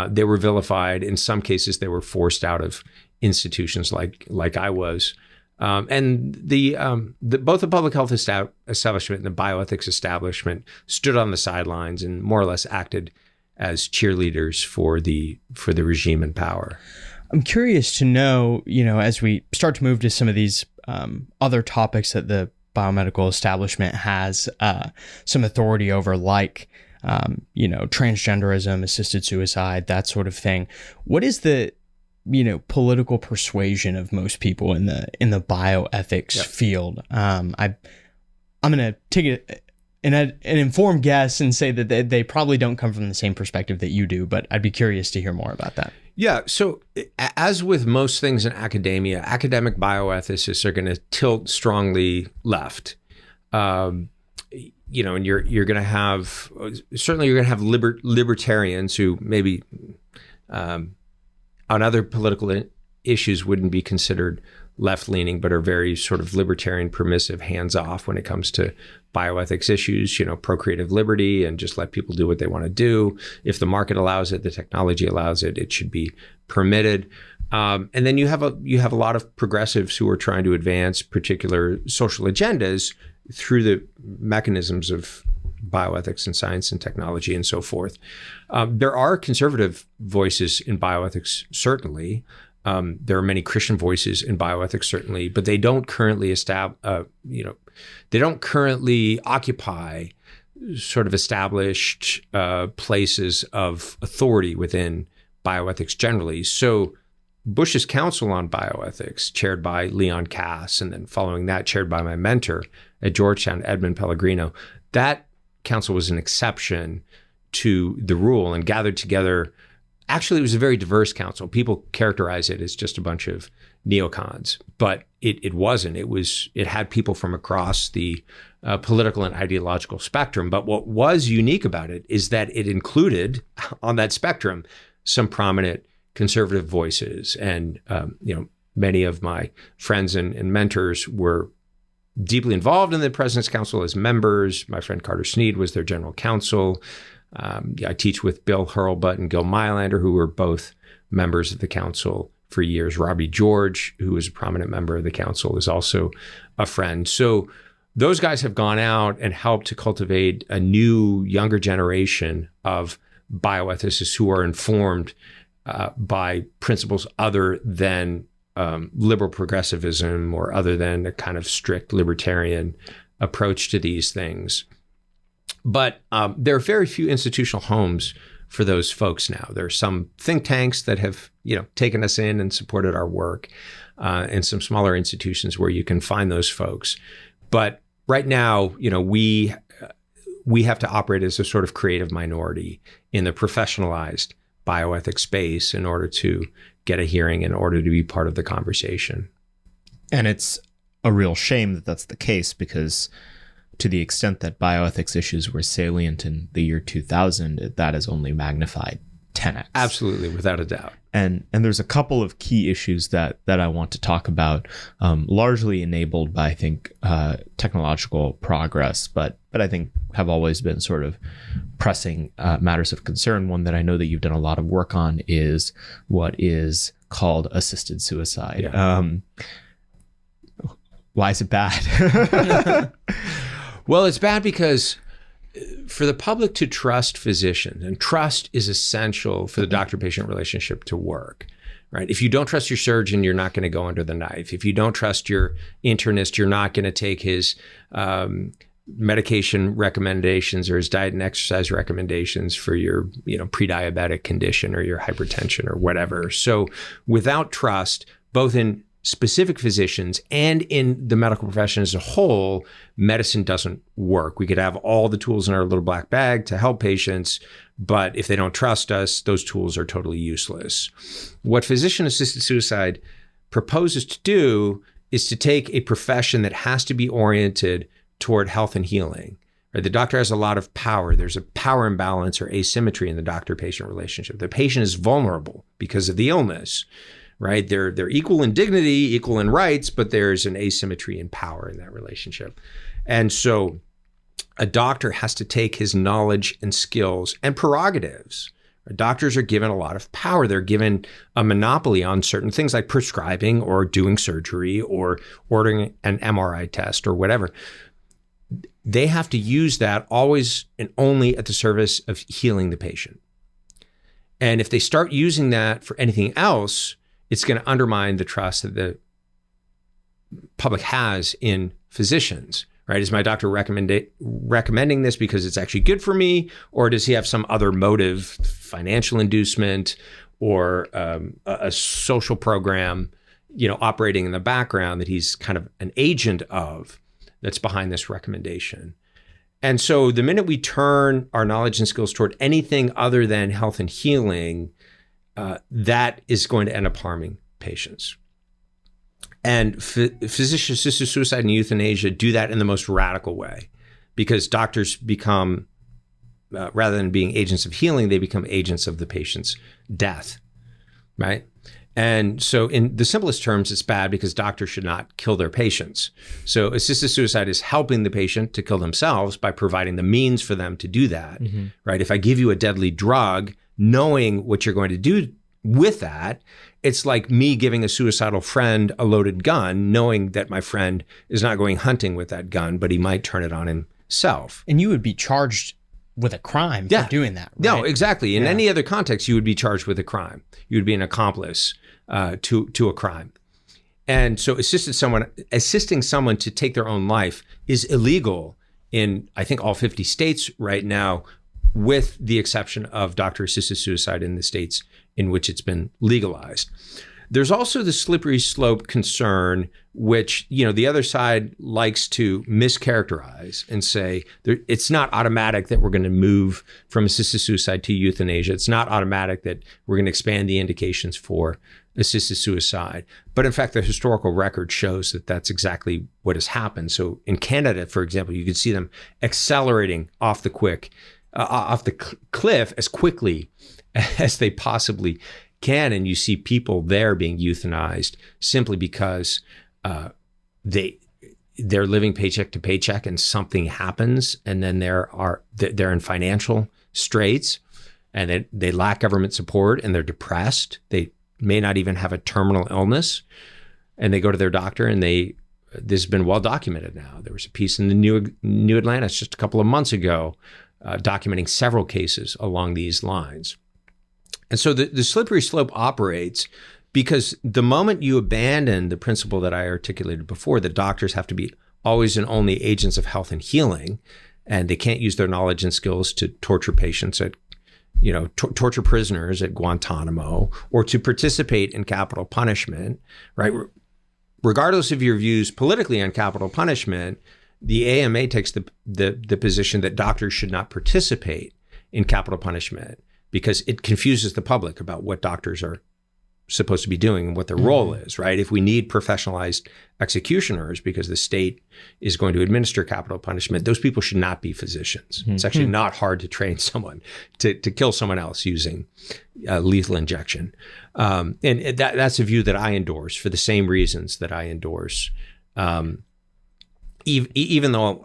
They were vilified. In some cases, they were forced out of institutions like I was. And both the public health establishment and the bioethics establishment stood on the sidelines and more or less acted as cheerleaders for the regime in power. I'm curious to know, as we start to move to some of these other topics that the biomedical establishment has some authority over, like transgenderism, assisted suicide, that sort of thing. What is the political persuasion of most people in the bioethics field? I'm going to take an informed guess and say that they probably don't come from the same perspective that you do, but I'd be curious to hear more about that. Yeah. So as with most things in academia, academic bioethicists are going to tilt strongly left. And you're going to have, certainly you're going to have libertarians who maybe on other political issues wouldn't be considered left-leaning, but are very sort of libertarian, permissive, hands-off when it comes to bioethics issues, procreative liberty, and just let people do what they want to do. If the market allows it, the technology allows it, it should be permitted. And then you have a lot of progressives who are trying to advance particular social agendas through the mechanisms of bioethics and science and technology and so forth. There are conservative voices in bioethics, certainly. There are many Christian voices in bioethics, certainly, but they don't currently they don't currently occupy sort of established places of authority within bioethics generally. So Bush's Council on Bioethics, chaired by Leon Kass, and then following that, chaired by my mentor at Georgetown, Edmund Pellegrino, that council was an exception to the rule and gathered together. Actually, it was a very diverse council. People characterize it as just a bunch of neocons, but it wasn't. It had people from across the political and ideological spectrum. But what was unique about it is that it included on that spectrum some prominent conservative voices. And many of my friends and mentors were deeply involved in the President's Council as members. My friend Carter Snead was their general counsel. I teach with Bill Hurlbut and Gil Meilander, who were both members of the council for years. Robbie George, who was a prominent member of the council, is also a friend. So those guys have gone out and helped to cultivate a new, younger generation of bioethicists who are informed by principles other than liberal progressivism or other than a kind of strict libertarian approach to these things. But there are very few institutional homes for those folks now. There are some think tanks that have, taken us in and supported our work, and some smaller institutions where you can find those folks. But right now, we have to operate as a sort of creative minority in the professionalized bioethics space in order to get a hearing, in order to be part of the conversation. And it's a real shame that that's the case, because to the extent that bioethics issues were salient in the year 2000, that is only magnified 10x. Absolutely, without a doubt. And there's a couple of key issues that I want to talk about, largely enabled by, I think, technological progress, but I think have always been sort of pressing matters of concern. One that I know that you've done a lot of work on is what is called assisted suicide. Yeah. Why is it bad? Well, it's bad because for the public to trust physicians, and trust is essential for the doctor-patient relationship to work, right? If you don't trust your surgeon, you're not going to go under the knife. If you don't trust your internist, you're not going to take his medication recommendations or his diet and exercise recommendations for your, pre-diabetic condition or your hypertension or whatever. So without trust, both in specific physicians and in the medical profession as a whole, medicine doesn't work. We could have all the tools in our little black bag to help patients, but if they don't trust us, those tools are totally useless. What physician-assisted suicide proposes to do is to take a profession that has to be oriented toward health and healing. Right? The doctor has a lot of power. There's a power imbalance or asymmetry in the doctor-patient relationship. The patient is vulnerable because of the illness. Right? They're equal in dignity, equal in rights, but there's an asymmetry in power in that relationship. And so a doctor has to take his knowledge and skills and prerogatives. Doctors are given a lot of power. They're given a monopoly on certain things like prescribing or doing surgery or ordering an MRI test or whatever. They have to use that always and only at the service of healing the patient. And if they start using that for anything else, it's going to undermine the trust that the public has in physicians, right? Is my doctor recommending this because it's actually good for me, or does he have some other motive, financial inducement, or a social program, operating in the background that he's kind of an agent of that's behind this recommendation? And so the minute we turn our knowledge and skills toward anything other than health and healing, that is going to end up harming patients. And physician-assisted suicide and euthanasia do that in the most radical way, because doctors become, rather than being agents of healing, they become agents of the patient's death, right? And so in the simplest terms, it's bad because doctors should not kill their patients. So assisted suicide is helping the patient to kill themselves by providing the means for them to do that, right? If I give you a deadly drug, knowing what you're going to do with that, it's like me giving a suicidal friend a loaded gun, knowing that my friend is not going hunting with that gun, but he might turn it on himself. And you would be charged with a crime for doing that, right? No, exactly. In any other context, you would be charged with a crime. You would be an accomplice to a crime. And so assisting someone to take their own life is illegal in, I think, all 50 states right now, with the exception of doctor-assisted suicide in the states in which it's been legalized. There's also the slippery slope concern, which, the other side likes to mischaracterize and say it's not automatic that we're going to move from assisted suicide to euthanasia. It's not automatic that we're going to expand the indications for assisted suicide. But in fact, the historical record shows that that's exactly what has happened. So in Canada, for example, you could see them accelerating off the cliff as quickly as they possibly can, and you see people there being euthanized simply because they're living paycheck to paycheck, and something happens, and then they're in financial straits, and they lack government support, and they're depressed. They may not even have a terminal illness, and they go to their doctor, and this has been well documented now. There was a piece in the New Atlantis just a couple of months ago documenting several cases along these lines. And so the slippery slope operates because the moment you abandon the principle that I articulated before, that doctors have to be always and only agents of health and healing, and they can't use their knowledge and skills to torture patients torture prisoners at Guantanamo, or to participate in capital punishment, right? Regardless of your views politically on capital punishment, the AMA takes the position that doctors should not participate in capital punishment because it confuses the public about what doctors are supposed to be doing and what their role is, right? If we need professionalized executioners because the state is going to administer capital punishment, those people should not be physicians. It's actually not hard to train someone to kill someone else using lethal injection. And that's a view that I endorse for the same reasons that I endorse, even though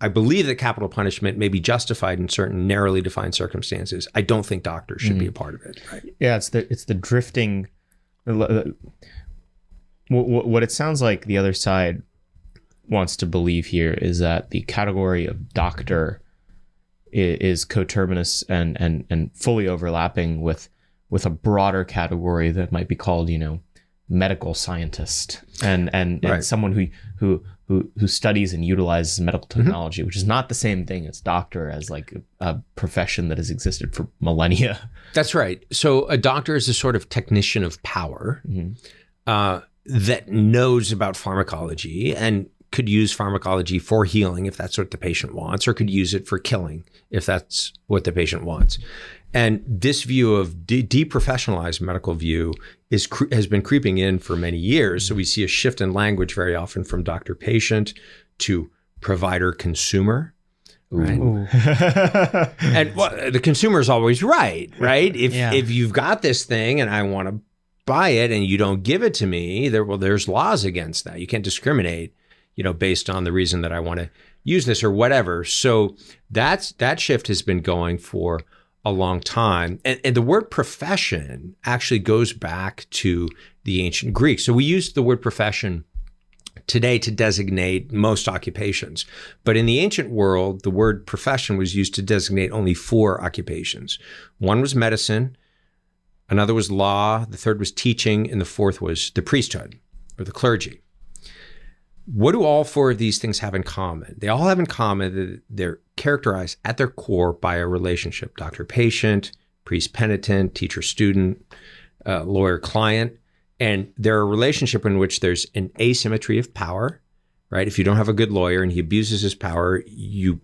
I believe that capital punishment may be justified in certain narrowly defined circumstances, I don't think doctors should be a part of it. Right? Yeah, it's the drifting. What it sounds like the other side wants to believe here is that the category of doctor is coterminous and fully overlapping with a broader category that might be called, medical scientist and right. someone who studies and utilizes medical technology, which is not the same thing as doctor, as like a profession that has existed for millennia. That's right. So a doctor is a sort of technician of power that knows about pharmacology and could use pharmacology for healing if that's what the patient wants, or could use it for killing if that's what the patient wants. And this view of deprofessionalized medical view has been creeping in for many years. So we see a shift in language very often from doctor-patient to provider-consumer. Right. And the consumer is always right? If you've got this thing and I want to buy it and you don't give it to me, there's laws against that. You can't discriminate, based on the reason that I want to use this or whatever. So that shift has been going for a long time. And the word profession actually goes back to the ancient Greeks. So we use the word profession today to designate most occupations. But in the ancient world, the word profession was used to designate only 4 occupations. One was medicine, another was law, the third was teaching, and the fourth was the priesthood or the clergy. What do all 4 of these things have in common? They all have in common that they're characterized at their core by a relationship: doctor-patient, priest-penitent, teacher-student, lawyer-client. And they're a relationship in which there's an asymmetry of power, right? If you don't have a good lawyer and he abuses his power, you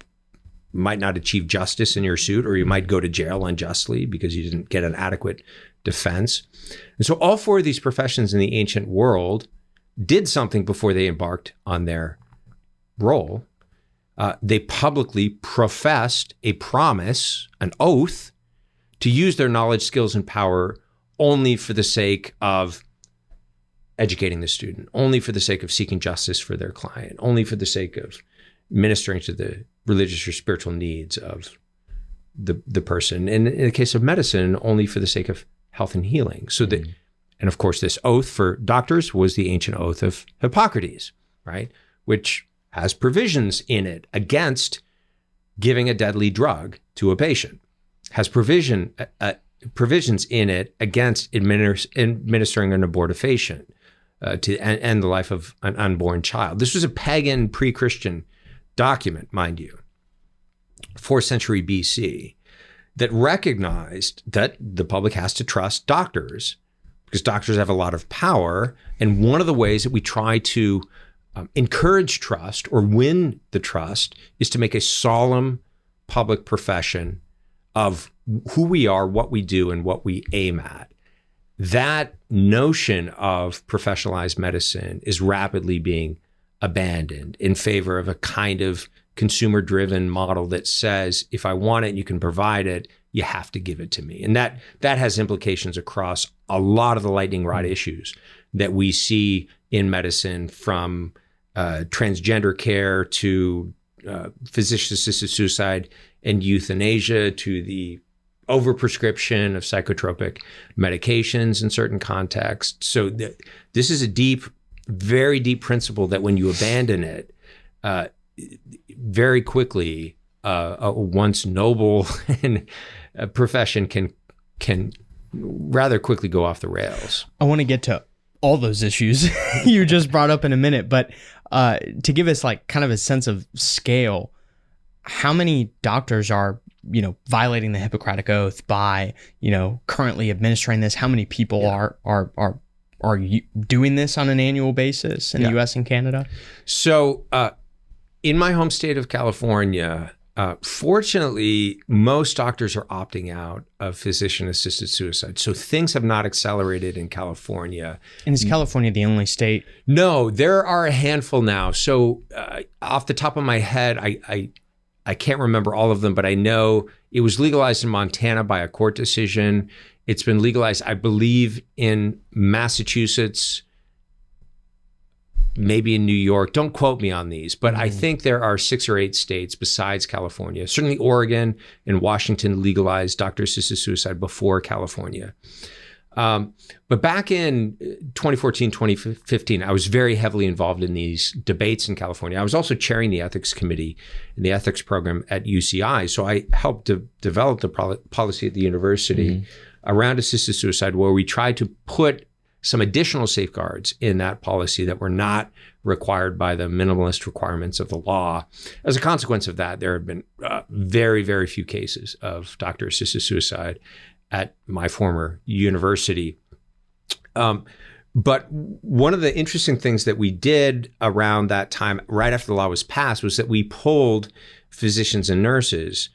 might not achieve justice in your suit, or you might go to jail unjustly because you didn't get an adequate defense. And so all 4 of these professions in the ancient world did something before they embarked on their role. They publicly professed a promise, an oath, to use their knowledge, skills, and power only for the sake of educating the student, only for the sake of seeking justice for their client, only for the sake of ministering to the religious or spiritual needs of the person. And in the case of medicine, only for the sake of health and healing. So that, and of course, this oath for doctors was the ancient oath of Hippocrates, right? Which has provisions in it against giving a deadly drug to a patient, has provisions in it against administering an abortifacient to end the life of an unborn child. This was a pagan pre-Christian document, mind you, 4th century BC, that recognized that the public has to trust doctors because doctors have a lot of power. And one of the ways that we try to encourage trust or win the trust is to make a solemn public profession of who we are, what we do, and what we aim at. That notion of professionalized medicine is rapidly being abandoned in favor of a kind of consumer-driven model that says, if I want it and you can provide it, you have to give it to me. And that has implications across a lot of the lightning rod issues that we see in medicine, from transgender care to physician-assisted suicide and euthanasia, to the overprescription of psychotropic medications in certain contexts. So this is a very deep principle that when you abandon it, very quickly, a once noble profession can rather quickly go off the rails. I want to get to all those issues you just brought up in a minute, but to give us like kind of a sense of scale, how many doctors are violating the Hippocratic Oath by currently administering this? How many people are doing this on an annual basis in the U.S. and Canada? So in my home state of California, fortunately, most doctors are opting out of physician-assisted suicide. So things have not accelerated in California. And is California the only state? No, there are a handful now. So off the top of my head, I can't remember all of them, but I know it was legalized in Montana by a court decision. It's been legalized, I believe, in Massachusetts, maybe in New York. Don't quote me on these, but I think there are 6 or 8 states besides California. Certainly Oregon and Washington legalized doctor-assisted suicide before California. But back in 2014, 2015, I was very heavily involved in these debates in California. I was also chairing the ethics committee in the ethics program at UCI. So I helped to develop the policy at the university around assisted suicide, where we tried to put some additional safeguards in that policy that were not required by the minimalist requirements of the law. As a consequence of that, there have been very, very few cases of doctor-assisted suicide at my former university. But one of the interesting things that we did around that time, right after the law was passed, was that we polled physicians and nurses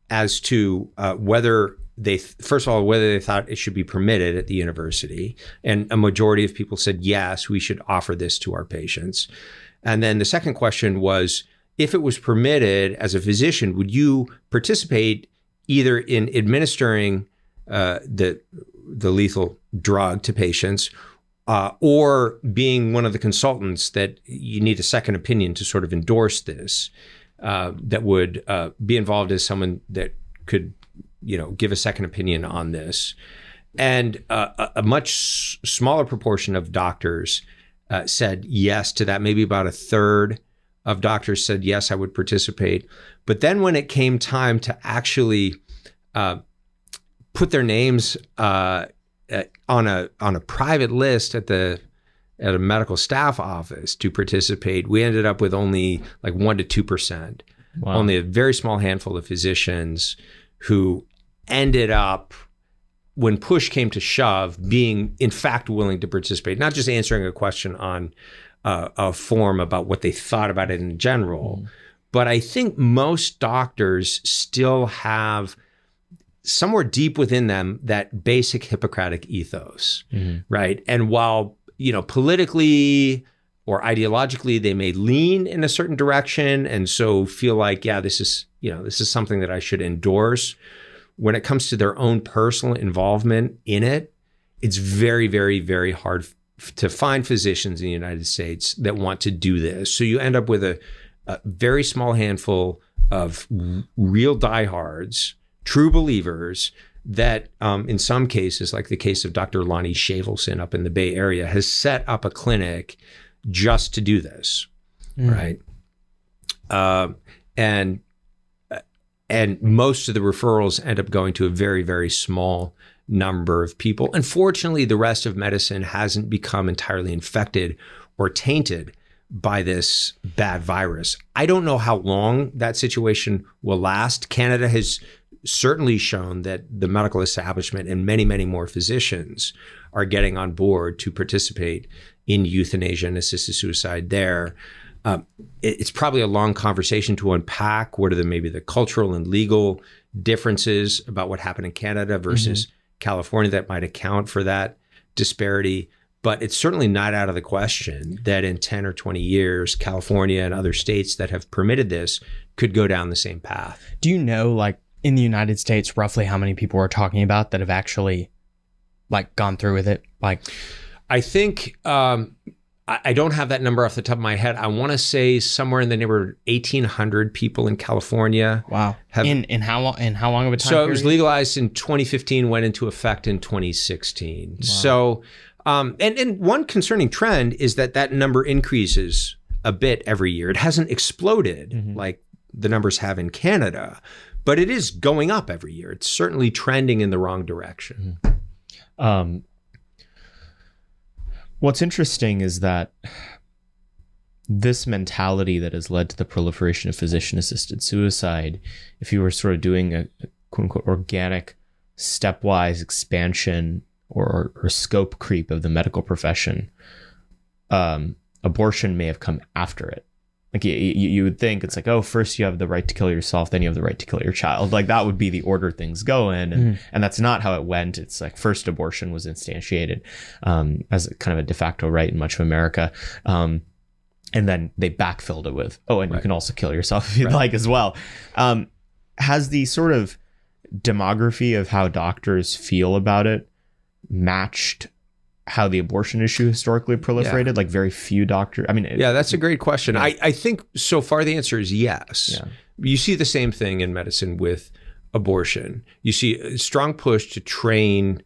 as to whether they thought it should be permitted at the university. And a majority of people said, yes, we should offer this to our patients. And then the second question was, if it was permitted as a physician, would you participate either in administering the lethal drug to patients, or being one of the consultants that you need a second opinion to sort of endorse this, that would be involved as someone that could, give a second opinion on this. And a much smaller proportion of doctors said yes to that. Maybe about a third of doctors said, yes, I would participate. But then when it came time to actually put their names on a private list at a medical staff office to participate, we ended up with only like 1% to 2%. Wow. Only a very small handful of physicians who ended up, when push came to shove, being in fact willing to participate, not just answering a question on a form about what they thought about it in general. But I think most doctors still have somewhere deep within them that basic Hippocratic ethos, right? And while, politically or ideologically, they may lean in a certain direction and so feel like, yeah, this is something that I should endorse, when it comes to their own personal involvement in it, it's very, very, very hard to find physicians in the United States that want to do this. So you end up with a very small handful of real diehards, true believers that in some cases, like the case of Dr. Lonnie Shavelson up in the Bay Area, has set up a clinic just to do this, right? And most of the referrals end up going to a very, very small number of people. Unfortunately, the rest of medicine hasn't become entirely infected or tainted by this bad virus. I don't know how long that situation will last. Canada has certainly shown that the medical establishment and many, many more physicians are getting on board to participate in euthanasia and assisted suicide there. It's probably a long conversation to unpack. What are maybe the cultural and legal differences about what happened in Canada versus California that might account for that disparity? But it's certainly not out of the question that in 10 or 20 years, California and other states that have permitted this could go down the same path. Do you know, like, in the United States, roughly how many people we're talking about that have actually, like, gone through with it? Like, I think, I don't have that number off the top of my head. I want to say somewhere in the neighborhood of 1,800 people in California. Wow. In how long of a time So period? it was legalized in 2015, went into effect in 2016. Wow. So, and one concerning trend is that number increases a bit every year. It hasn't exploded like the numbers have in Canada, but it is going up every year. It's certainly trending in the wrong direction. What's interesting is that this mentality that has led to the proliferation of physician-assisted suicide, if you were sort of doing a quote-unquote organic stepwise expansion or scope creep of the medical profession, abortion may have come after it. Like you would think it's like, oh, first you have the right to kill yourself, then you have the right to kill your child. Like that would be the order things go in. And that's not how it went. It's like first abortion was instantiated as a kind of a de facto right in much of America. And then they backfilled it with, oh, and you can also kill yourself if you'd like as well. Has the sort of demography of how doctors feel about it matched how the abortion issue historically proliferated? Yeah. Like very few doctors. I mean, yeah, that's a great question. Yeah. I think so far the answer is yes. Yeah. You see the same thing in medicine with abortion. You see a strong push to train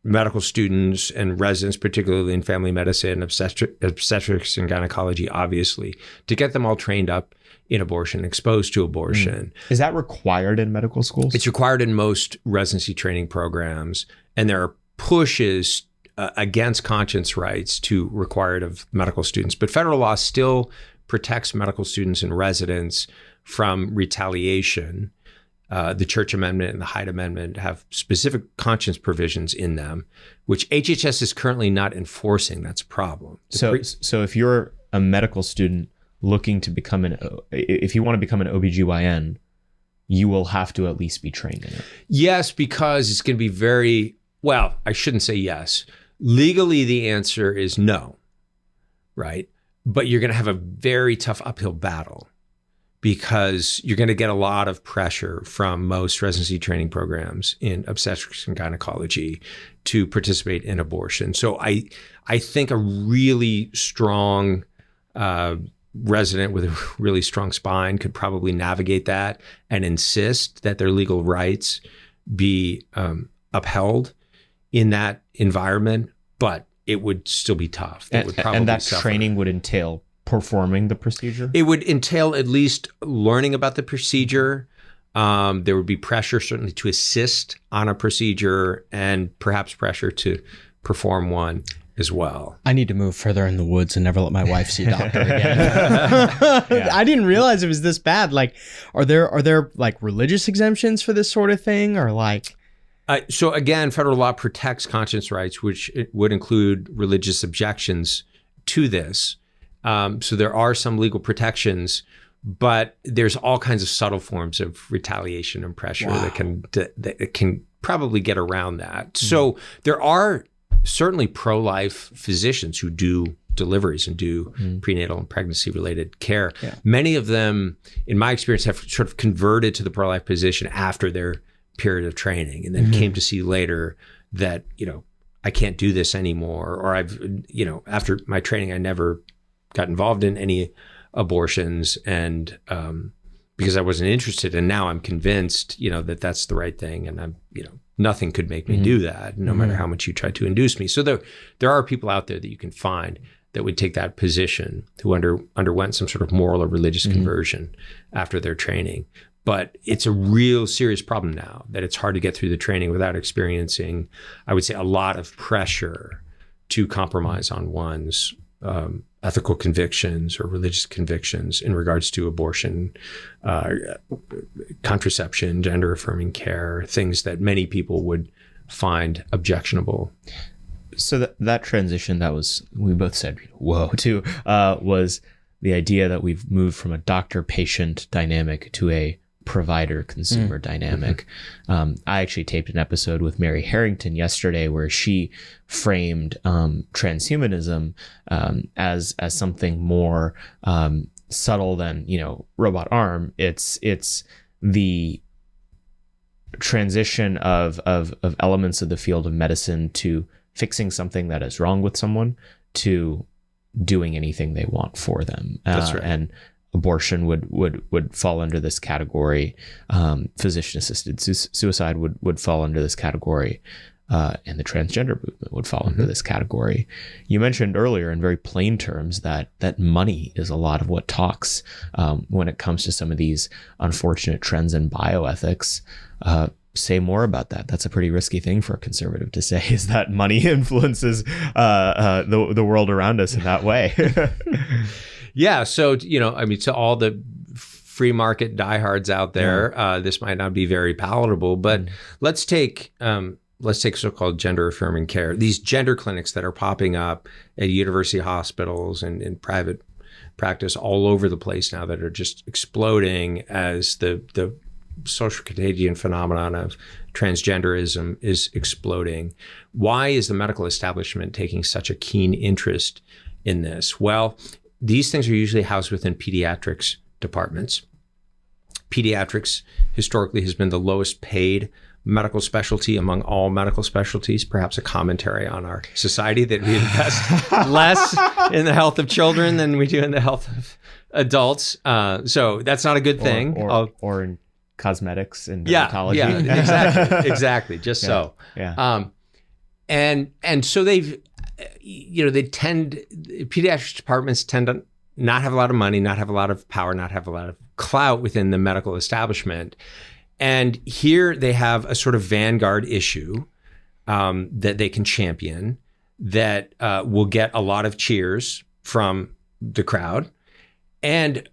medical students and residents, particularly in family medicine, obstetrics and gynecology, obviously, to get them all trained up in abortion, exposed to abortion. Is that required in medical schools? It's required in most residency training programs, and there are pushes against conscience rights to require it of medical students. But federal law still protects medical students and residents from retaliation. The Church Amendment and the Hyde Amendment have specific conscience provisions in them, which HHS is currently not enforcing. That's a problem. So if you're a medical student looking to become if you want to become an OBGYN, you will have to at least be trained in it. Yes, because it's going to be well, I shouldn't say yes. Legally, the answer is no, right? But you're going to have a very tough uphill battle because you're going to get a lot of pressure from most residency training programs in obstetrics and gynecology to participate in abortion. So I think a really strong resident with a really strong spine could probably navigate that and insist that their legal rights be upheld in that environment, but it would still be tough. And that training would entail performing the procedure? It would entail at least learning about the procedure. There would be pressure certainly to assist on a procedure and perhaps pressure to perform one as well. I need to move further in the woods and never let my wife see a doctor again. Yeah. I didn't realize it was this bad. Like, are there like religious exemptions for this sort of thing, or like? So again, federal law protects conscience rights, which would include religious objections to this. So there are some legal protections, but there's all kinds of subtle forms of retaliation and pressure that can probably get around that. So there are certainly pro-life physicians who do deliveries and do prenatal and pregnancy-related care. Yeah. Many of them, in my experience, have sort of converted to the pro-life position after their period of training, and then came to see later that, I can't do this anymore, or after my training, I never got involved in any abortions, and because I wasn't interested, and now I'm convinced, that that's the right thing, and I'm, nothing could make me do that, no matter how much you try to induce me. So there are people out there that you can find that would take that position, who underwent some sort of moral or religious conversion after their training. But it's a real serious problem now that it's hard to get through the training without experiencing, I would say, a lot of pressure to compromise on one's ethical convictions or religious convictions in regards to abortion, contraception, gender affirming care, things that many people would find objectionable. So that transition we both said, whoa, to, was the idea that we've moved from a doctor-patient dynamic to a provider-consumer dynamic. I actually taped an episode with Mary Harrington yesterday where she framed transhumanism as something more subtle than, robot arm. It's the transition of elements of the field of medicine to fixing something that is wrong with someone to doing anything they want for them. That's right. And abortion would fall under this category. Physician-assisted suicide would fall under this category. And the transgender movement would fall under this category. You mentioned earlier in very plain terms that money is a lot of what talks when it comes to some of these unfortunate trends in bioethics. Say more about that. That's a pretty risky thing for a conservative to say, is that money influences the world around us in that way. Yeah. So, to all the free market diehards out there, this might not be very palatable, but let's take so-called gender affirming care. These gender clinics that are popping up at university hospitals and in private practice all over the place now, that are just exploding as the social contagion phenomenon of transgenderism is exploding. Why is the medical establishment taking such a keen interest in this? Well, these things are usually housed within pediatrics departments. Pediatrics historically has been the lowest paid medical specialty among all medical specialties, perhaps a commentary on our society that we invest less in the health of children than we do in the health of adults. So that's not a good thing. Or in cosmetics and dermatology. Yeah, exactly. Just so. Yeah. And so pediatrics departments tend to not have a lot of money, not have a lot of power, not have a lot of clout within the medical establishment. And here they have a sort of vanguard issue that they can champion that will get a lot of cheers from the crowd. And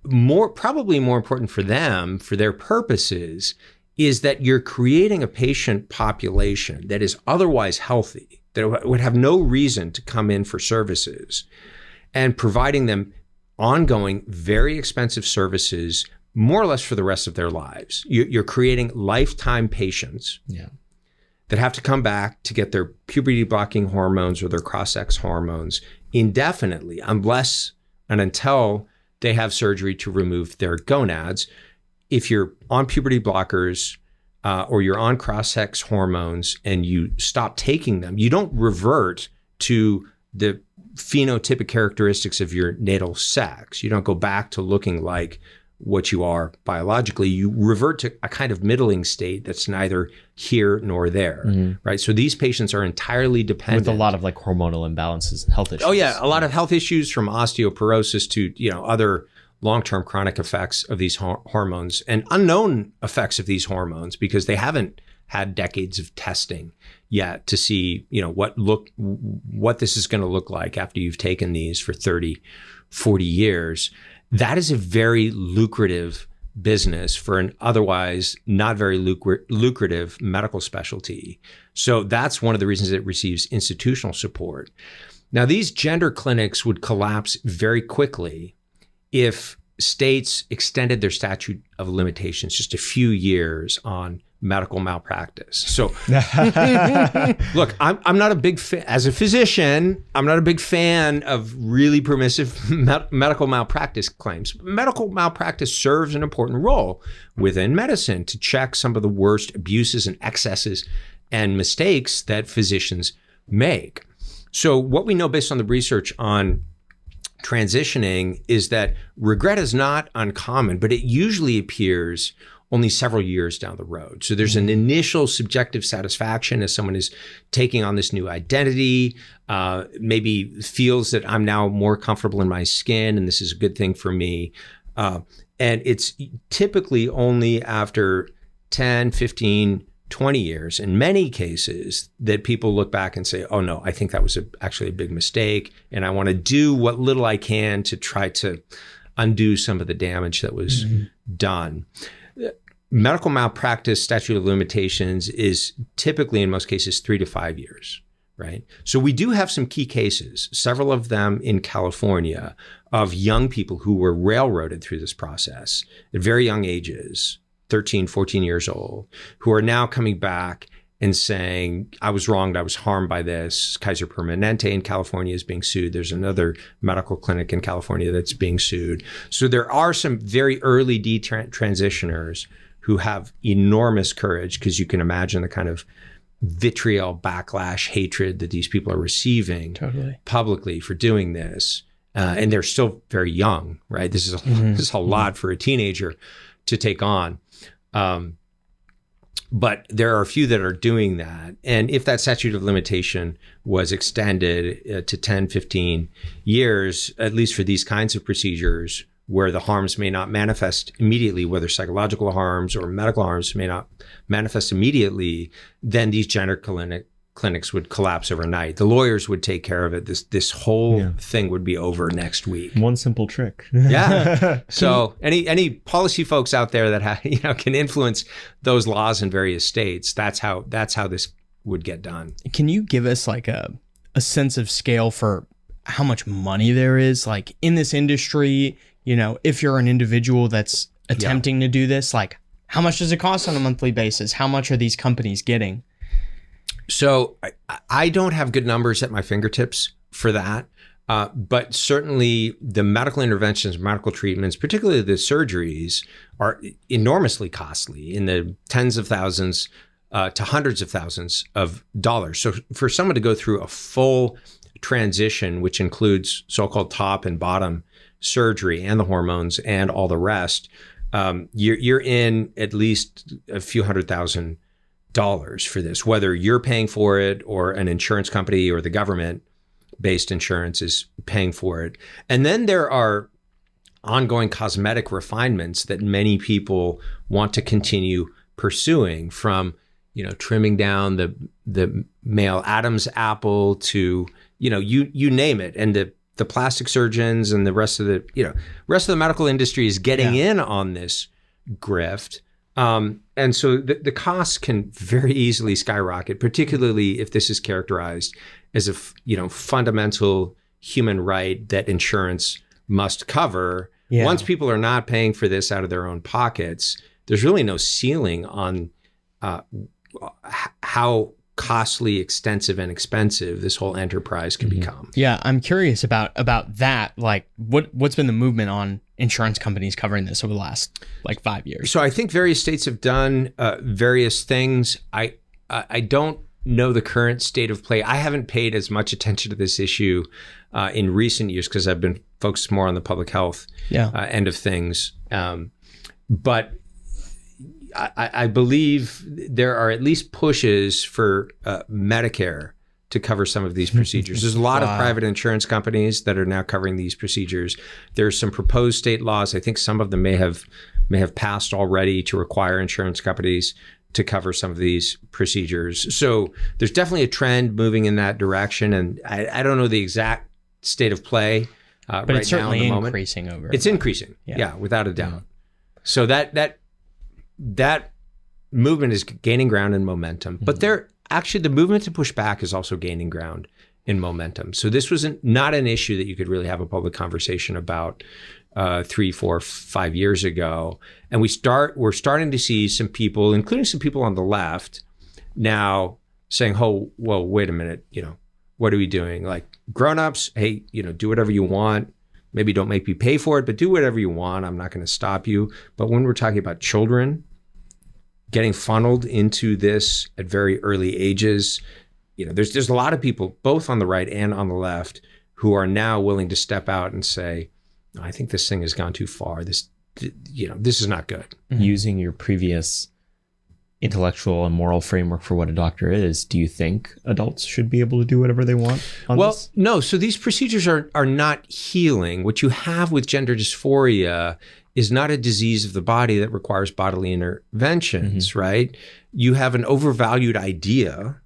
probably more important for them, for their purposes, is that you're creating a patient population that is otherwise healthy, that would have no reason to come in for services, and providing them ongoing, very expensive services, more or less for the rest of their lives. You're creating lifetime patients that have to come back to get their puberty blocking hormones or their cross-sex hormones indefinitely, unless and until they have surgery to remove their gonads. If you're on puberty blockers or you're on cross-sex hormones and you stop taking them, you don't revert to the phenotypic characteristics of your natal sex. You don't go back to looking like what you are biologically. You revert to a kind of middling state that's neither here nor there, right? So these patients are entirely dependent. With a lot of like hormonal imbalances and health issues. Oh yeah, a lot of health issues, from osteoporosis to other long-term chronic effects of these hormones, and unknown effects of these hormones, because they haven't had decades of testing yet to see what this is going to look like after you've taken these for 30, 40 years. That is a very lucrative business for an otherwise not very lucrative medical specialty. So that's one of the reasons it receives institutional support. Now, these gender clinics would collapse very quickly if states extended their statute of limitations just a few years on medical malpractice. So look, I'm not a big fan, as a physician, I'm not a big fan of really permissive medical malpractice claims. Medical malpractice serves an important role within medicine to check some of the worst abuses and excesses and mistakes that physicians make. So what we know based on the research on transitioning is that regret is not uncommon, but it usually appears only several years down the road. So there's an initial subjective satisfaction as someone is taking on this new identity, maybe feels that I'm now more comfortable in my skin and this is a good thing for me. And it's typically only after 10, 15, 20 years, in many cases, that people look back and say, oh no, I think that was actually a big mistake. And I want to do what little I can to try to undo some of the damage that was done. Medical malpractice statute of limitations is typically, in most cases, 3 to 5 years, right? So we do have some key cases, several of them in California, of young people who were railroaded through this process at very young ages, 13, 14 years old, who are now coming back and saying, I was wronged, I was harmed by this. Kaiser Permanente in California is being sued. There's another medical clinic in California that's being sued. So there are some very early detransitioners who have enormous courage, because you can imagine the kind of vitriol, backlash, hatred that these people are receiving publicly for doing this. And they're still very young, right? This is a lot for a teenager to take on. But there are a few that are doing that. And if that statute of limitation was extended to 10, 15 years, at least for these kinds of procedures, where the harms may not manifest immediately, whether psychological harms or medical harms may not manifest immediately, then these gender clinics would collapse overnight. The lawyers would take care of it. This whole thing would be over next week. One simple trick. Yeah. So any policy folks out there that can influence those laws in various states, that's how this would get done. Can you give us like a sense of scale for how much money there is like in this industry? You know, if you're an individual that's attempting to do this, like how much does it cost on a monthly basis? How much are these companies getting? So I don't have good numbers at my fingertips for that. But certainly the medical interventions, medical treatments, particularly the surgeries, are enormously costly, in the tens of thousands to hundreds of thousands of dollars. So for someone to go through a full transition, which includes so-called top and bottom surgery and the hormones and all the rest, you're in at least a few $100,000 for this, whether you're paying for it or an insurance company or the government-based insurance is paying for it. And then there are ongoing cosmetic refinements that many people want to continue pursuing, from trimming down the male Adam's apple to you name it, and the plastic surgeons and the rest of the medical industry is getting in on this grift. And so the costs can very easily skyrocket, particularly if this is characterized as a fundamental human right that insurance must cover. Yeah. Once people are not paying for this out of their own pockets, there's really no ceiling on how costly, extensive, and expensive this whole enterprise can become. Yeah, I'm curious about that. Like, what's been the movement on insurance companies covering this over the last 5 years? So I think various states have done various things. I don't know the current state of play. I haven't paid as much attention to this issue in recent years because I've been focused more on the public health end of things. But I believe there are at least pushes for Medicare to cover some of these procedures. There's a lot of private insurance companies that are now covering these procedures. There's some proposed state laws. I think some of them may have passed already to require insurance companies to cover some of these procedures. So there's definitely a trend moving in that direction. And I don't know the exact state of play but right it's certainly now in the increasing moment. over. It's increasing. Yeah, without a doubt. So that movement is gaining ground and momentum, but the movement to push back is also gaining ground in momentum. So this was not an issue that you could really have a public conversation about 3, 4, 5 years ago. And we're starting to see some people, including some people on the left, now saying, "Oh, well, wait a minute, what are we doing? Like, grown-ups, hey, do whatever you want. Maybe don't make me pay for it, but do whatever you want. I'm not going to stop you." But when we're talking about children getting funneled into this at very early ages, there's a lot of people, both on the right and on the left, who are now willing to step out and say, I think this thing has gone too far. This is not good. Using your previous intellectual and moral framework for what a doctor is, do you think adults should be able to do whatever they want on this? No. So these procedures are not healing. What you have with gender dysphoria is not a disease of the body that requires bodily interventions, right? You have an overvalued idea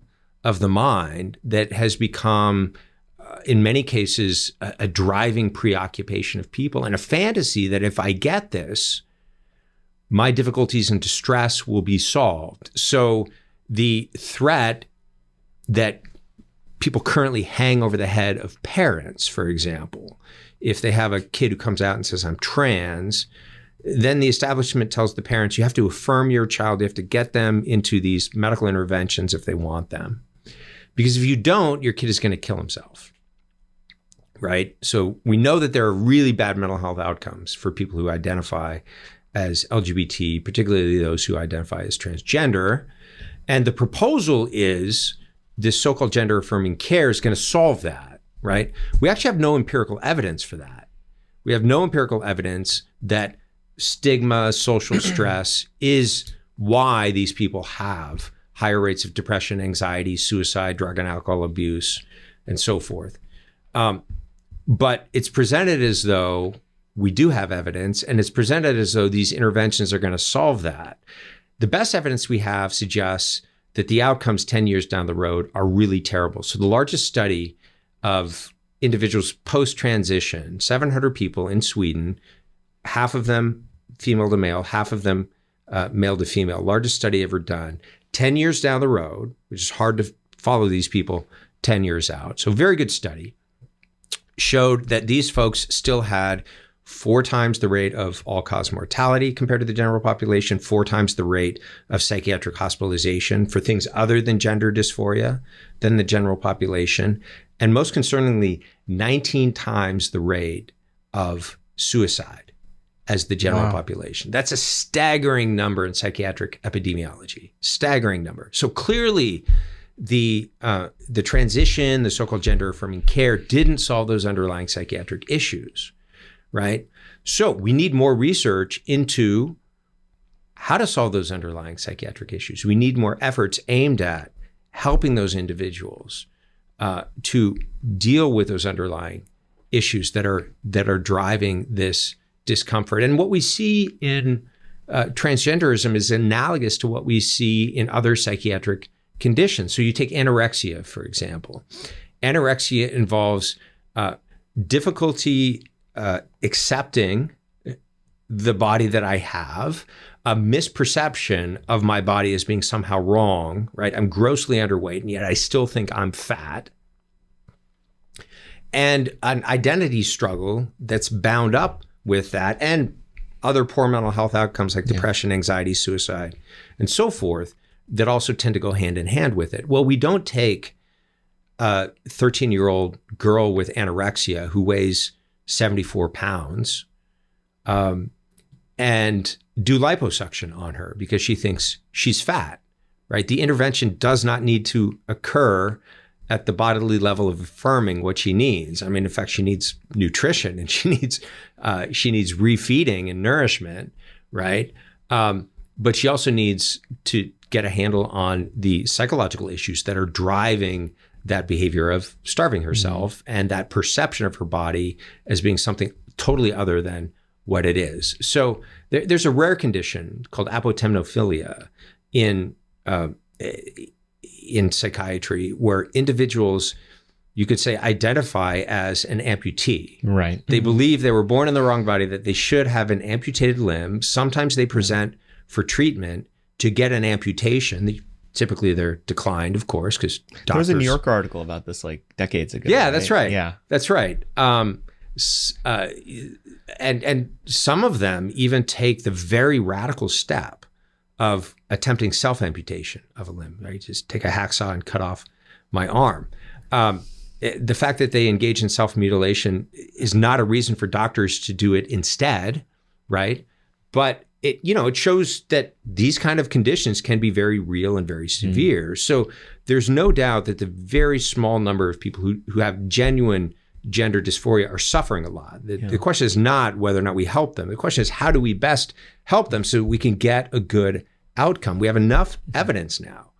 of the mind that has become, in many cases, a driving preoccupation of people, and a fantasy that if I get this, my difficulties and distress will be solved. So the threat that people currently hang over the head of parents, for example, if they have a kid who comes out and says, I'm trans, then the establishment tells the parents, you have to affirm your child, you have to get them into these medical interventions if they want them. Because if you don't, your kid is going to kill himself, right? So we know that there are really bad mental health outcomes for people who identify as LGBT, particularly those who identify as transgender. And the proposal is this so-called gender affirming care is going to solve that, right? We actually have no empirical evidence for that. We have no empirical evidence that stigma, social stress is why these people have higher rates of depression, anxiety, suicide, drug and alcohol abuse, and so forth. But it's presented as though we do have evidence, and it's presented as though these interventions are going to solve that. The best evidence we have suggests that the outcomes 10 years down the road are really terrible. So the largest study of individuals post-transition, 700 people in Sweden, half of them female to male, half of them male to female, largest study ever done. 10 years down the road, which is hard to follow these people 10 years out. So very good study, showed that these folks still had 4 times the rate of all-cause mortality compared to the general population, 4 times the rate of psychiatric hospitalization for things other than gender dysphoria than the general population, and most concerningly, 19 times the rate of suicide as the general population. That's a staggering number in psychiatric epidemiology, staggering number. So clearly, the transition, the so-called gender affirming care didn't solve those underlying psychiatric issues. Right? So we need more research into how to solve those underlying psychiatric issues. We need more efforts aimed at helping those individuals to deal with those underlying issues that are driving this discomfort. And what we see in transgenderism is analogous to what we see in other psychiatric conditions. So you take anorexia, for example. Anorexia involves difficulty accepting the body that I have, a misperception of my body as being somehow wrong, right? I'm grossly underweight, and yet I still think I'm fat. And an identity struggle that's bound up with that, and other poor mental health outcomes like depression, anxiety, suicide, and so forth, that also tend to go hand in hand with it. Well, we don't take a 13-year-old girl with anorexia who weighs 74 pounds and do liposuction on her because she thinks she's fat, right? The intervention does not need to occur at the bodily level of affirming what she needs. I mean, in fact, she needs nutrition and she needs refeeding and nourishment, right? But she also needs to get a handle on the psychological issues that are driving that behavior of starving herself and that perception of her body as being something totally other than what it is. So there's a rare condition called apotemnophilia in psychiatry where individuals, you could say, identify as an amputee. Right. They believe they were born in the wrong body, that they should have an amputated limb. Sometimes they present for treatment to get an amputation. Typically, they're declined, of course, because doctors... There was a New Yorker article about this like decades ago. Yeah, that's right. Yeah, that's right. And some of them even take the very radical step of attempting self-amputation of a limb, right? Just take a hacksaw and cut off my arm. The fact that they engage in self-mutilation is not a reason for doctors to do it instead, right? But it shows that these kind of conditions can be very real and very severe. So there's no doubt that the very small number of people who have genuine gender dysphoria are suffering a lot. The question is not whether or not we help them. The question is, how do we best help them so we can get a good outcome? We have enough evidence now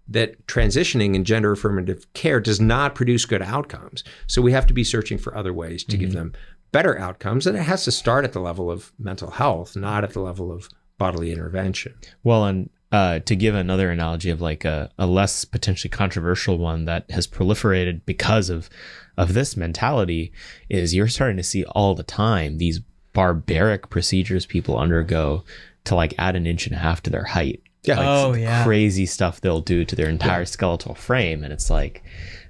that transitioning in gender affirmative care does not produce good outcomes. So we have to be searching for other ways to give them better outcomes. And it has to start at the level of mental health, not at the level of bodily intervention. Well, and to give another analogy of like a less potentially controversial one that has proliferated because of this mentality is you're starting to see all the time these barbaric procedures people undergo to like add 1.5 inches to their height. Yeah. Crazy stuff they'll do to their entire skeletal frame. And it's like,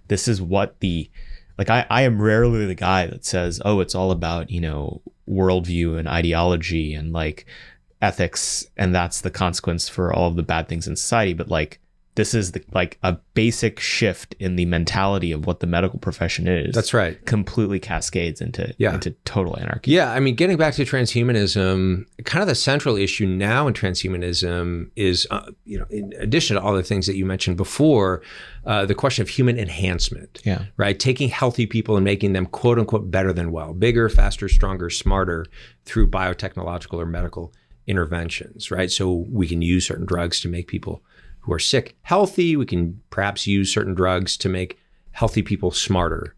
this is what I am rarely the guy that says, oh, it's all about, worldview and ideology and like ethics. And that's the consequence for all of the bad things in society. But like, this is a basic shift in the mentality of what the medical profession is. That's right. Completely cascades into total anarchy. Yeah. I mean, getting back to transhumanism, kind of the central issue now in transhumanism is, in addition to all the things that you mentioned before, the question of human enhancement. Yeah. Right. Taking healthy people and making them quote unquote better than well, bigger, faster, stronger, smarter through biotechnological or medical interventions. Right. So we can use certain drugs to make people who are sick healthy. We can perhaps use certain drugs to make healthy people smarter.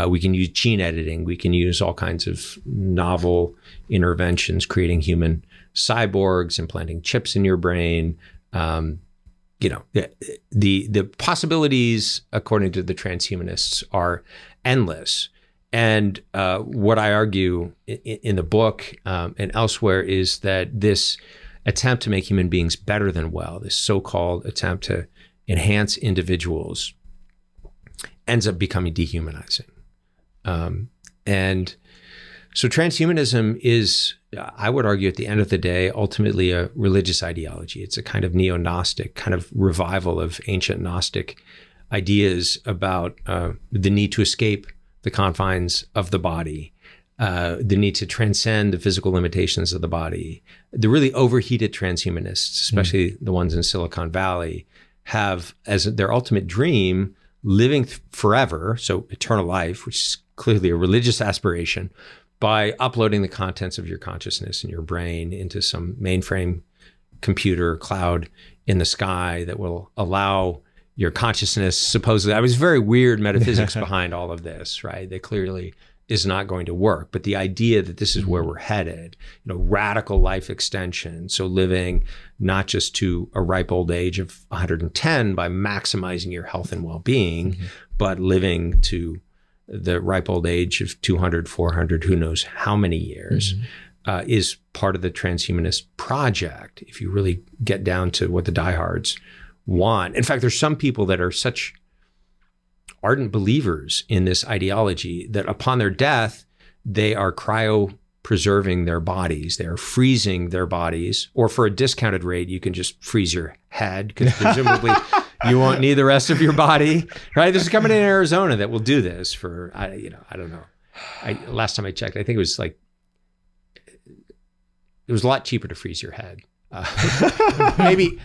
We can use gene editing. We can use all kinds of novel interventions, creating human cyborgs, implanting chips in your brain. The possibilities, according to the transhumanists, are endless. And what I argue in the book and elsewhere is that this attempt to make human beings better than well, this so-called attempt to enhance individuals, ends up becoming dehumanizing. And so transhumanism is, I would argue at the end of the day, ultimately a religious ideology. It's a kind of neo-Gnostic, kind of revival of ancient Gnostic ideas about the need to escape the confines of the body, the need to transcend the physical limitations of the body. The really overheated transhumanists, especially the ones in Silicon Valley, have as their ultimate dream living forever, so eternal life, which is clearly a religious aspiration, by uploading the contents of your consciousness and your brain into some mainframe computer cloud in the sky that will allow your consciousness, supposedly, I was very weird metaphysics behind all of this, right? They clearly is not going to work. But the idea that this is where we're headed, radical life extension. So living not just to a ripe old age of 110 by maximizing your health and well-being, but living to the ripe old age of 200, 400, who knows how many years, is part of the transhumanist project. If you really get down to what the diehards want. In fact, there's some people that are such ardent believers in this ideology that upon their death, they are cryopreserving their bodies. They are freezing their bodies, or for a discounted rate, you can just freeze your head because presumably you won't need the rest of your body, right? There's a company in Arizona that will do this for, I don't know. Last time I checked, I think it was like, it was a lot cheaper to freeze your head. Maybe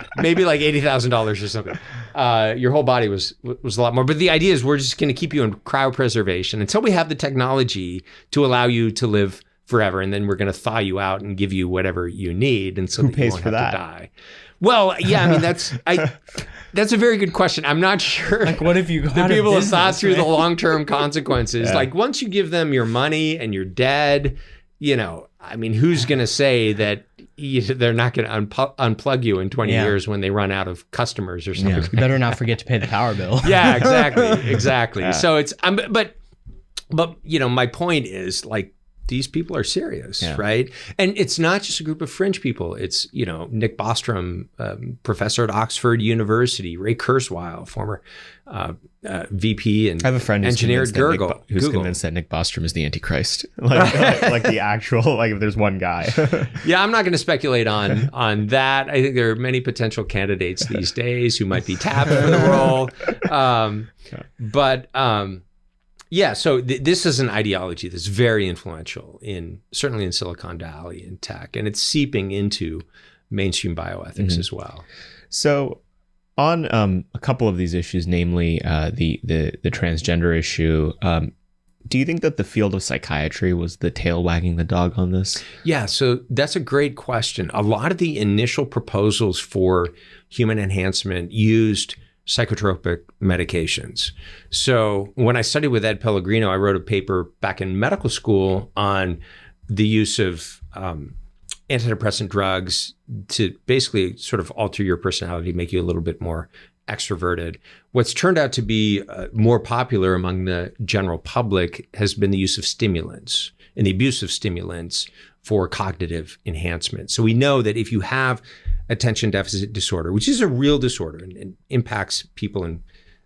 like $80,000 or something. Your whole body was a lot more. But the idea is we're just going to keep you in cryopreservation until we have the technology to allow you to live forever, and then we're going to thaw you out and give you whatever you need, and so who that pays you won't for have that? to die. Well, yeah, I mean that's a very good question. I'm not sure. Like, what if you the people have thought through the long-term consequences? Yeah. Like, once you give them your money and you're dead, I mean, who's going to say that they're not going to unplug you in 20 years when they run out of customers or something? Yeah. You better not forget to pay the power bill. Yeah, exactly. Yeah. So it's, but my point is, like, these people are serious, right? And it's not just a group of fringe people. It's, Nick Bostrom, professor at Oxford University, Ray Kurzweil, former VP and I have a friend engineer at Google. Who's convinced that Nick Bostrom is the Antichrist. like the actual, like if there's one guy. Yeah, I'm not going to speculate on that. I think there are many potential candidates these days who might be tapped for the role. Yeah, so this is an ideology that's very influential certainly in Silicon Valley in tech, and it's seeping into mainstream bioethics as well. So on a couple of these issues, namely the transgender issue, do you think that the field of psychiatry was the tail wagging the dog on this? Yeah, so that's a great question. A lot of the initial proposals for human enhancement used psychotropic medications. So when I studied with Ed Pellegrino, I wrote a paper back in medical school on the use of antidepressant drugs to basically sort of alter your personality, make you a little bit more extroverted. What's turned out to be more popular among the general public has been the use of stimulants and the abuse of stimulants for cognitive enhancement. So we know that if you have attention deficit disorder, which is a real disorder and impacts people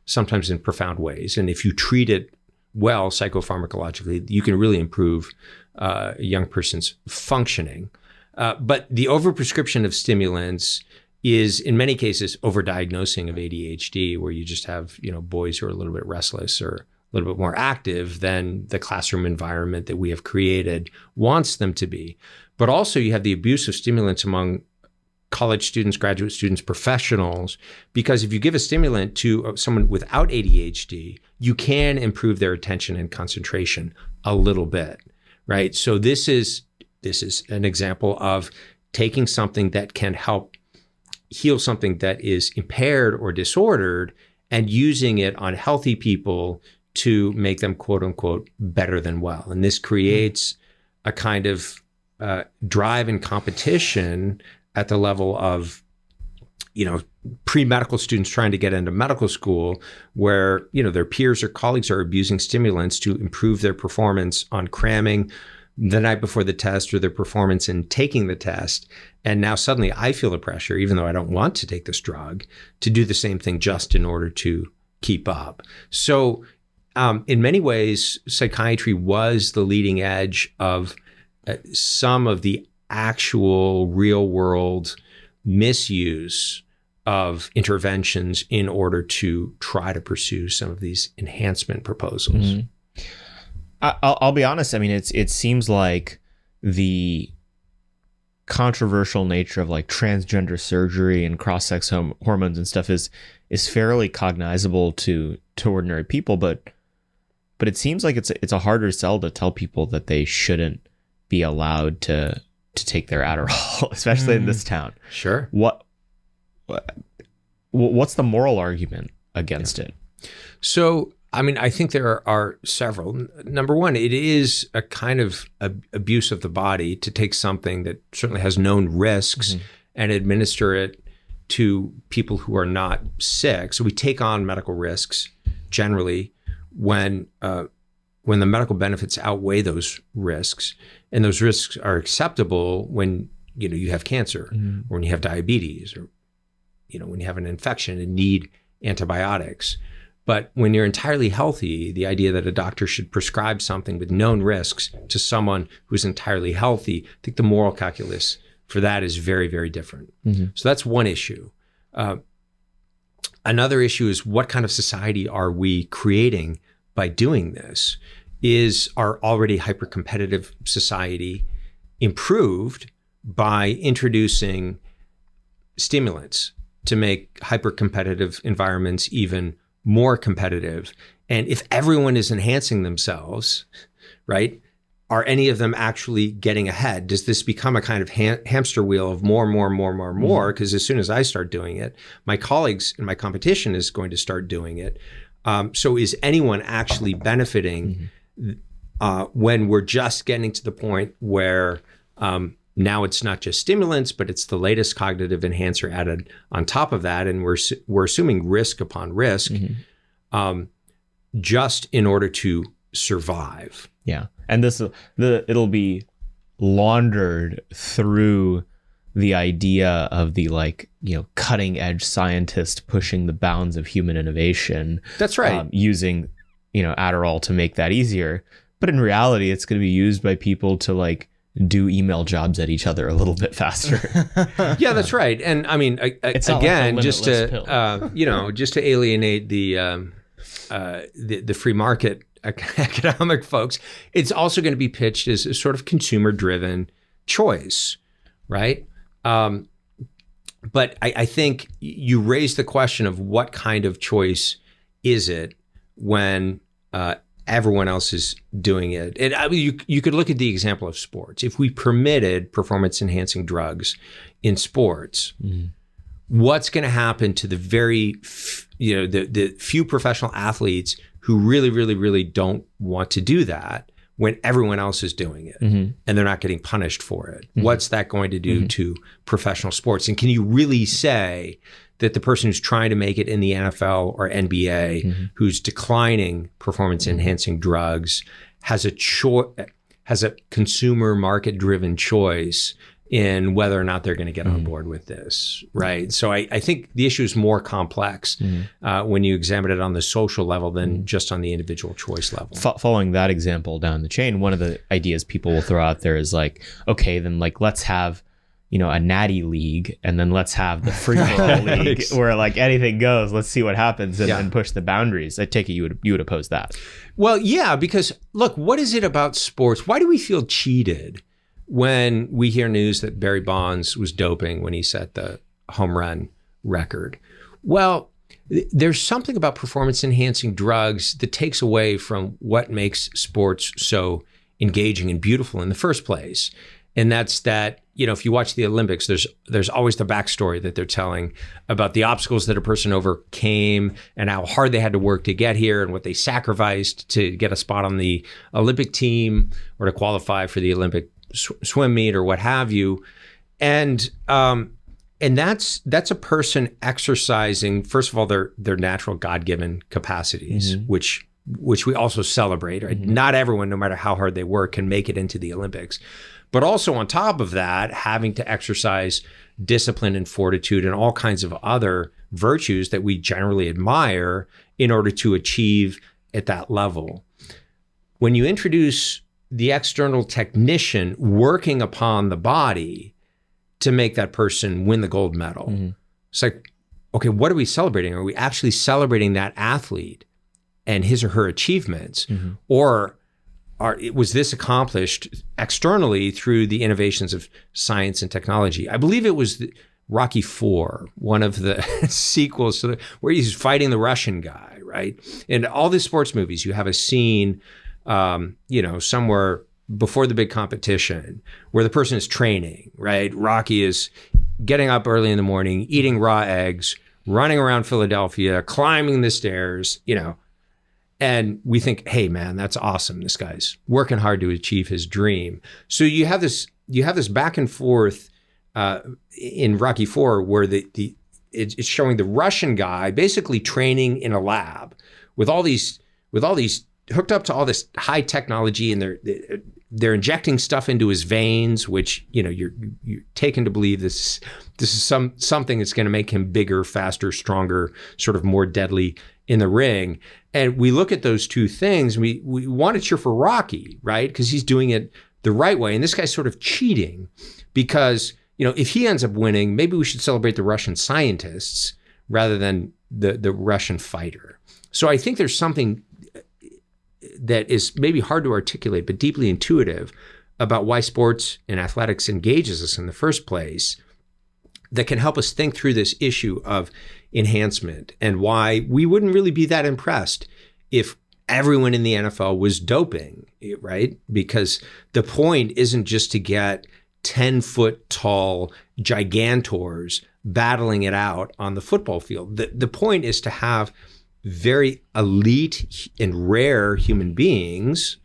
sometimes in profound ways, and if you treat it well psychopharmacologically, you can really improve a young person's functioning. But the overprescription of stimulants is in many cases overdiagnosing of ADHD, where you just have, boys who are a little bit restless or a little bit more active than the classroom environment that we have created wants them to be. But also you have the abuse of stimulants among college students, graduate students, professionals, because if you give a stimulant to someone without ADHD, you can improve their attention and concentration a little bit, right? So this is an example of taking something that can help heal something that is impaired or disordered and using it on healthy people to make them, quote unquote, better than well. And this creates a kind of drive and competition at the level of, pre-medical students trying to get into medical school, where, their peers or colleagues are abusing stimulants to improve their performance on cramming the night before the test or their performance in taking the test. And now suddenly I feel the pressure, even though I don't want to take this drug, to do the same thing just in order to keep up. So in many ways, psychiatry was the leading edge of some of the actual real world misuse of interventions in order to try to pursue some of these enhancement proposals. Mm-hmm. I'll be honest. I mean, it seems like the controversial nature of like transgender surgery and cross-sex hormones and stuff is fairly cognizable to ordinary people, but it seems like it's a harder sell to tell people that they shouldn't be allowed to take their Adderall, especially in this town. Sure. What's the moral argument against it? So, I mean, I think there are several. Number one, it is a kind of abuse of the body to take something that certainly has known risks and administer it to people who are not sick. So we take on medical risks generally when the medical benefits outweigh those risks, and those risks are acceptable when you have cancer or when you have diabetes or when you have an infection and need antibiotics. But when you're entirely healthy, the idea that a doctor should prescribe something with known risks to someone who's entirely healthy, I think the moral calculus for that is very, very different. So that's one issue. Another issue is, what kind of society are we creating by doing this? Is our already hyper-competitive society improved by introducing stimulants to make hyper-competitive environments even more competitive? And if everyone is enhancing themselves, right, are any of them actually getting ahead? Does this become a kind of hamster wheel of more? Because as soon as I start doing it, my colleagues in my competition is going to start doing it. So is anyone actually benefiting when we're just getting to the point where now it's not just stimulants, but it's the latest cognitive enhancer added on top of that, and we're assuming risk upon risk, just in order to survive. Yeah, and it'll be laundered through the idea of the cutting edge scientist pushing the bounds of human innovation. That's right. Using Adderall to make that easier, but in reality, it's going to be used by people to do email jobs at each other a little bit faster. Yeah, that's right. And I mean, again, just to alienate the free market economic folks, it's also going to be pitched as a sort of consumer-driven choice, right? But I think you raise the question of what kind of choice is it when everyone else is doing it. You could look at the example of sports. If we permitted performance-enhancing drugs in sports, what's going to happen to the the few professional athletes who really, really, really don't want to do that when everyone else is doing it and they're not getting punished for it? What's that going to do to professional sports? And can you really say that the person who's trying to make it in the NFL or NBA, who's declining performance-enhancing drugs, has a consumer market-driven choice in whether or not they're going to get on board with this, right? So I think the issue is more complex when you examine it on the social level than just on the individual choice level. Following that example down the chain, one of the ideas people will throw out there is like, okay, then like let's have, a natty league, and then let's have the free-for-all league where like anything goes. Let's see what happens and push the boundaries. I take it you would oppose that. Well, yeah, because look, what is it about sports? Why do we feel cheated when we hear news that Barry Bonds was doping when he set the home run record? Well, there's something about performance-enhancing drugs that takes away from what makes sports so engaging and beautiful in the first place. And that's that, if you watch the Olympics, there's always the backstory that they're telling about the obstacles that a person overcame and how hard they had to work to get here and what they sacrificed to get a spot on the Olympic team or to qualify for the Olympic swim meet or what have you. And that's a person exercising, first of all, their natural God-given capacities, which we also celebrate, right? Not everyone, no matter how hard they work, can make it into the Olympics. But also on top of that, having to exercise discipline and fortitude and all kinds of other virtues that we generally admire in order to achieve at that level. When you introduce the external technician working upon the body to make that person win the gold medal, it's like, okay, what are we celebrating? Are we actually celebrating that athlete and his or her achievements? Or was this accomplished externally through the innovations of science and technology? I believe it was Rocky IV, one of the sequels to where he's fighting the Russian guy, right? In all these sports movies, you have a scene, somewhere before the big competition where the person is training, right? Rocky is getting up early in the morning, eating raw eggs, running around Philadelphia, climbing the stairs, and we think, hey man, that's awesome. This guy's working hard to achieve his dream. So you have this back and forth in Rocky IV where it's showing the Russian guy basically training in a lab with all these hooked up to all this high technology, and they're injecting stuff into his veins, which you're taken to believe this is something that's going to make him bigger, faster, stronger, sort of more deadly in the ring. And we look at those two things, we want to cheer for Rocky, right? Because he's doing it the right way. And this guy's sort of cheating because, if he ends up winning, maybe we should celebrate the Russian scientists rather than the Russian fighter. So I think there's something that is maybe hard to articulate, but deeply intuitive about why sports and athletics engages us in the first place that can help us think through this issue of enhancement and why we wouldn't really be that impressed if everyone in the NFL was doping, right? Because the point isn't just to get 10-foot tall gigantors battling it out on the football field. The point is to have very elite and rare human beings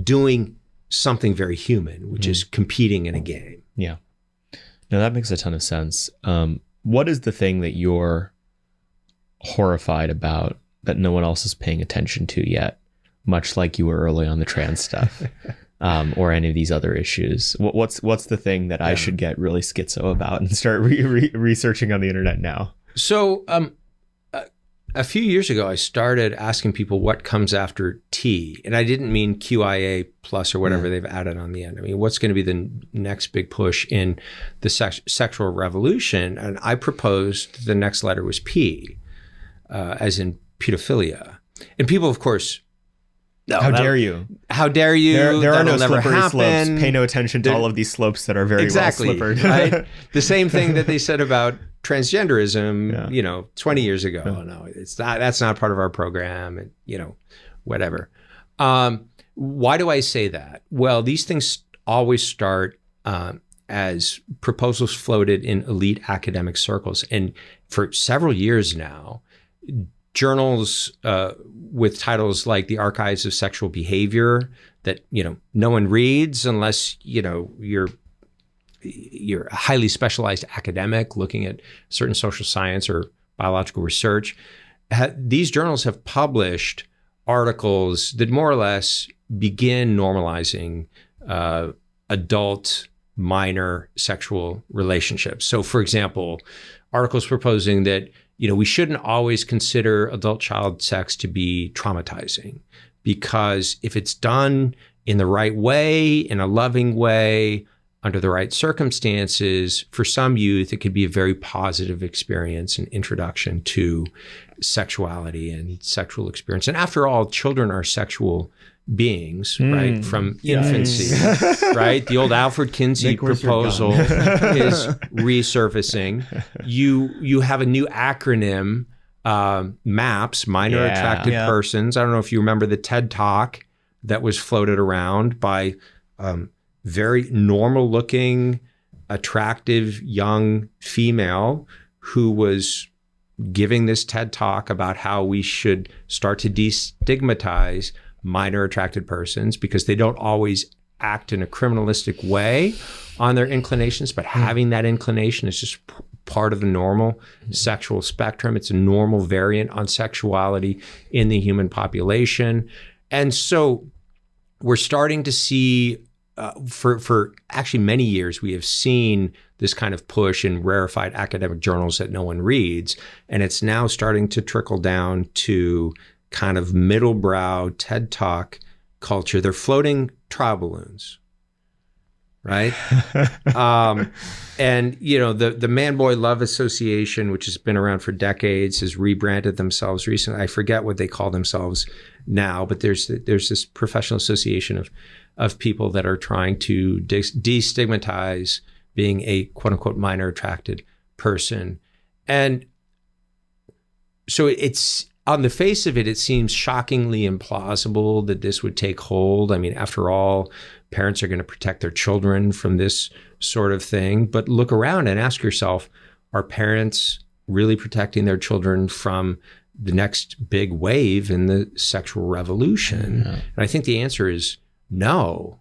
doing something very human, which is competing in a game. Yeah. No, that makes a ton of sense. What is the thing that you're horrified about that no one else is paying attention to yet, much like you were early on the trans stuff, or any of these other issues? What's the thing that I should get really schizo about and start researching on the internet now? So a few years ago, I started asking people what comes after T, and I didn't mean QIA plus or whatever they've added on the end. I mean, what's going to be the next big push in the sexual revolution? And I proposed the next letter was P, as in pedophilia. And people, of course, No, How dare you? How dare you? There are no That'll never slippery happen. slopes. Pay no attention to all of these slopes that are very Exactly, well slippered. right? The same thing that they said about transgenderism, 20 years ago. Yeah. Oh, no, it's not. That's not part of our program, and whatever. Why do I say that? Well, these things always start as proposals floated in elite academic circles, and for several years now, journals with titles like the Archives of Sexual Behavior that no one reads unless you're a highly specialized academic looking at certain social science or biological research. These journals have published articles that more or less begin normalizing adult minor sexual relationships. So, for example, articles proposing that we shouldn't always consider adult-child sex to be traumatizing, because if it's done in the right way, in a loving way, under the right circumstances, for some youth, it could be a very positive experience and introduction to sexuality and sexual experience. And after all, children are sexual beings, right? From infancy, right? The old Alfred Kinsey Nick, proposal is resurfacing. You have a new acronym, MAPS, minor attracted persons. I don't know if you remember the TED Talk that was floated around by very normal looking, attractive young female who was giving this TED Talk about how we should start to destigmatize minor attracted persons because they don't always act in a criminalistic way on their inclinations, but having that inclination is just part of the normal sexual spectrum. It's a normal variant on sexuality in the human population. And so we're starting to see, for actually many years, we have seen this kind of push in rarefied academic journals that no one reads. And it's now starting to trickle down to kind of middle-brow TED Talk culture. They're floating trial balloons, right? And the Man-Boy Love Association, which has been around for decades, has rebranded themselves recently. I forget what they call themselves now, but there's this professional association of people that are trying to destigmatize being a quote-unquote minor attracted person. And so it's, on the face of it, it seems shockingly implausible that this would take hold. I mean, after all, parents are going to protect their children from this sort of thing. But look around and ask yourself, are parents really protecting their children from the next big wave in the sexual revolution? And I think the answer is no.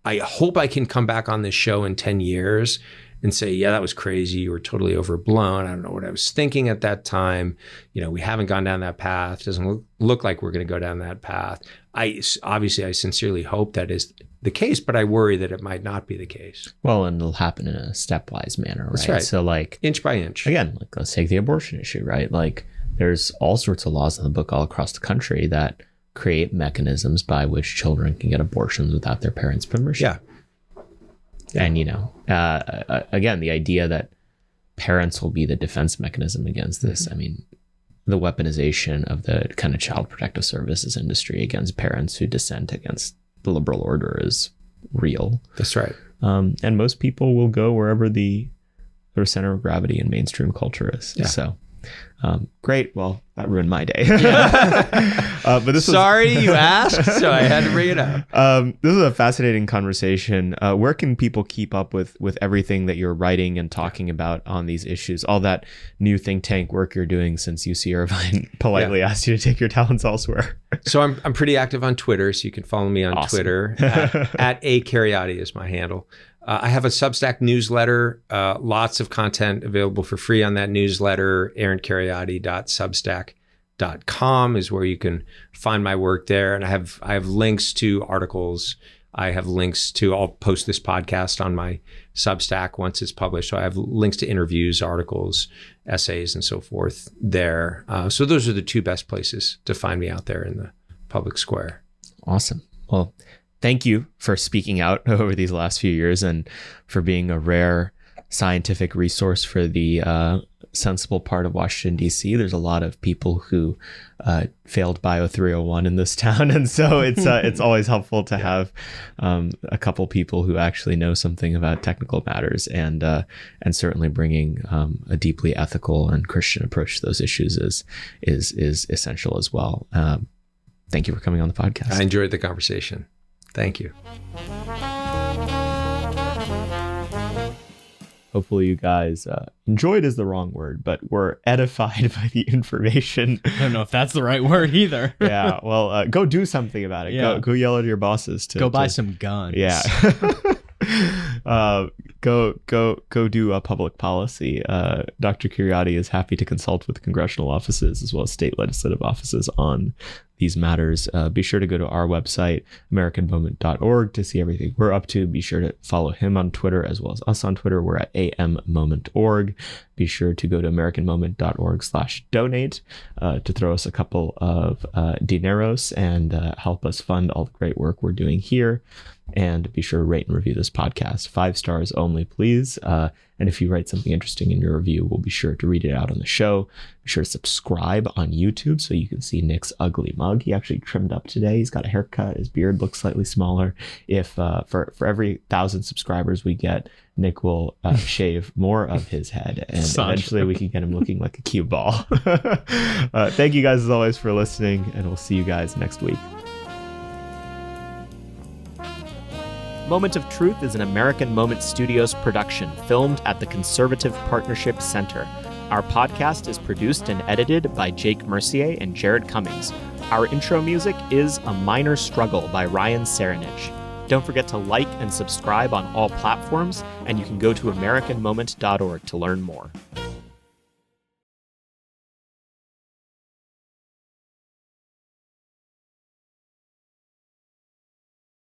I hope I can come back on this show in 10 years and say, yeah, that was crazy. You were totally overblown. I don't know what I was thinking at that time. We haven't gone down that path. It doesn't look like we're going to go down that path. I sincerely hope that is the case, but I worry that it might not be the case. Well, and it'll happen in a stepwise manner, right? That's right. So inch by inch. Again, let's take the abortion issue, right? There's all sorts of laws in the book all across the country that create mechanisms by which children can get abortions without their parents' permission. Yeah. And, again, the idea that parents will be the defense mechanism against this. I mean, the weaponization of the kind of child protective services industry against parents who dissent against the liberal order is real. That's right. And most people will go wherever the center of gravity in mainstream culture is. Yeah. So, great. Well, that ruined my day. But this Sorry, you asked, so I had to bring it up. This is a fascinating conversation. Where can people keep up with everything that you're writing and talking about on these issues? All that new think tank work you're doing since UC Irvine politely asked you to take your talents elsewhere. So I'm pretty active on Twitter, so you can follow me on Twitter. At A Kheriaty is my handle. I have a Substack newsletter, lots of content available for free on that newsletter. AaronKheriaty.substack.com is where you can find my work there. And I have links to articles. I have links to, I'll post this podcast on my Substack once it's published. So I have links to interviews, articles, essays, and so forth there. So those are the two best places to find me out there in the public square. Awesome. Well, thank you for speaking out over these last few years and for being a rare scientific resource for the sensible part of Washington, D.C. There's a lot of people who failed Bio 301 in this town. And so it's always helpful to have a couple people who actually know something about technical matters, and certainly bringing a deeply ethical and Christian approach to those issues is essential as well. Thank you for coming on the podcast. I enjoyed the conversation. Thank you. Hopefully you guys enjoyed is the wrong word, but were edified by the information. I don't know if that's the right word either. Yeah, well, go do something about it. Yeah. Go yell at your bosses to buy some guns. Yeah. Go do a public policy. Dr. Kheriaty is happy to consult with congressional offices as well as state legislative offices on these matters. Be sure to go to our website, AmericanMoment.org, to see everything we're up to. Be sure to follow him on Twitter as well as us on Twitter. We're at AMMoment.org. Be sure to go to AmericanMoment.org/donate to throw us a couple of dineros and help us fund all the great work we're doing here. And be sure to rate and review this podcast. 5 stars only, please. And if you write something interesting in your review, we'll be sure to read it out on the show. Be sure to subscribe on YouTube so you can see Nick's ugly mug. He actually trimmed up today. He's got a haircut. His beard looks slightly smaller. If for every 1,000 subscribers we get, Nick will shave more of his head, and eventually we can get him looking like a cue ball. Thank you guys as always for listening, and we'll see you guys next week. Moment of Truth is an American Moment Studios production filmed at the Conservative Partnership Center. Our podcast is produced and edited by Jake Mercier and Jared Cummings. Our intro music is A Minor Struggle by Ryan Serenich. Don't forget to like and subscribe on all platforms, and you can go to AmericanMoment.org to learn more.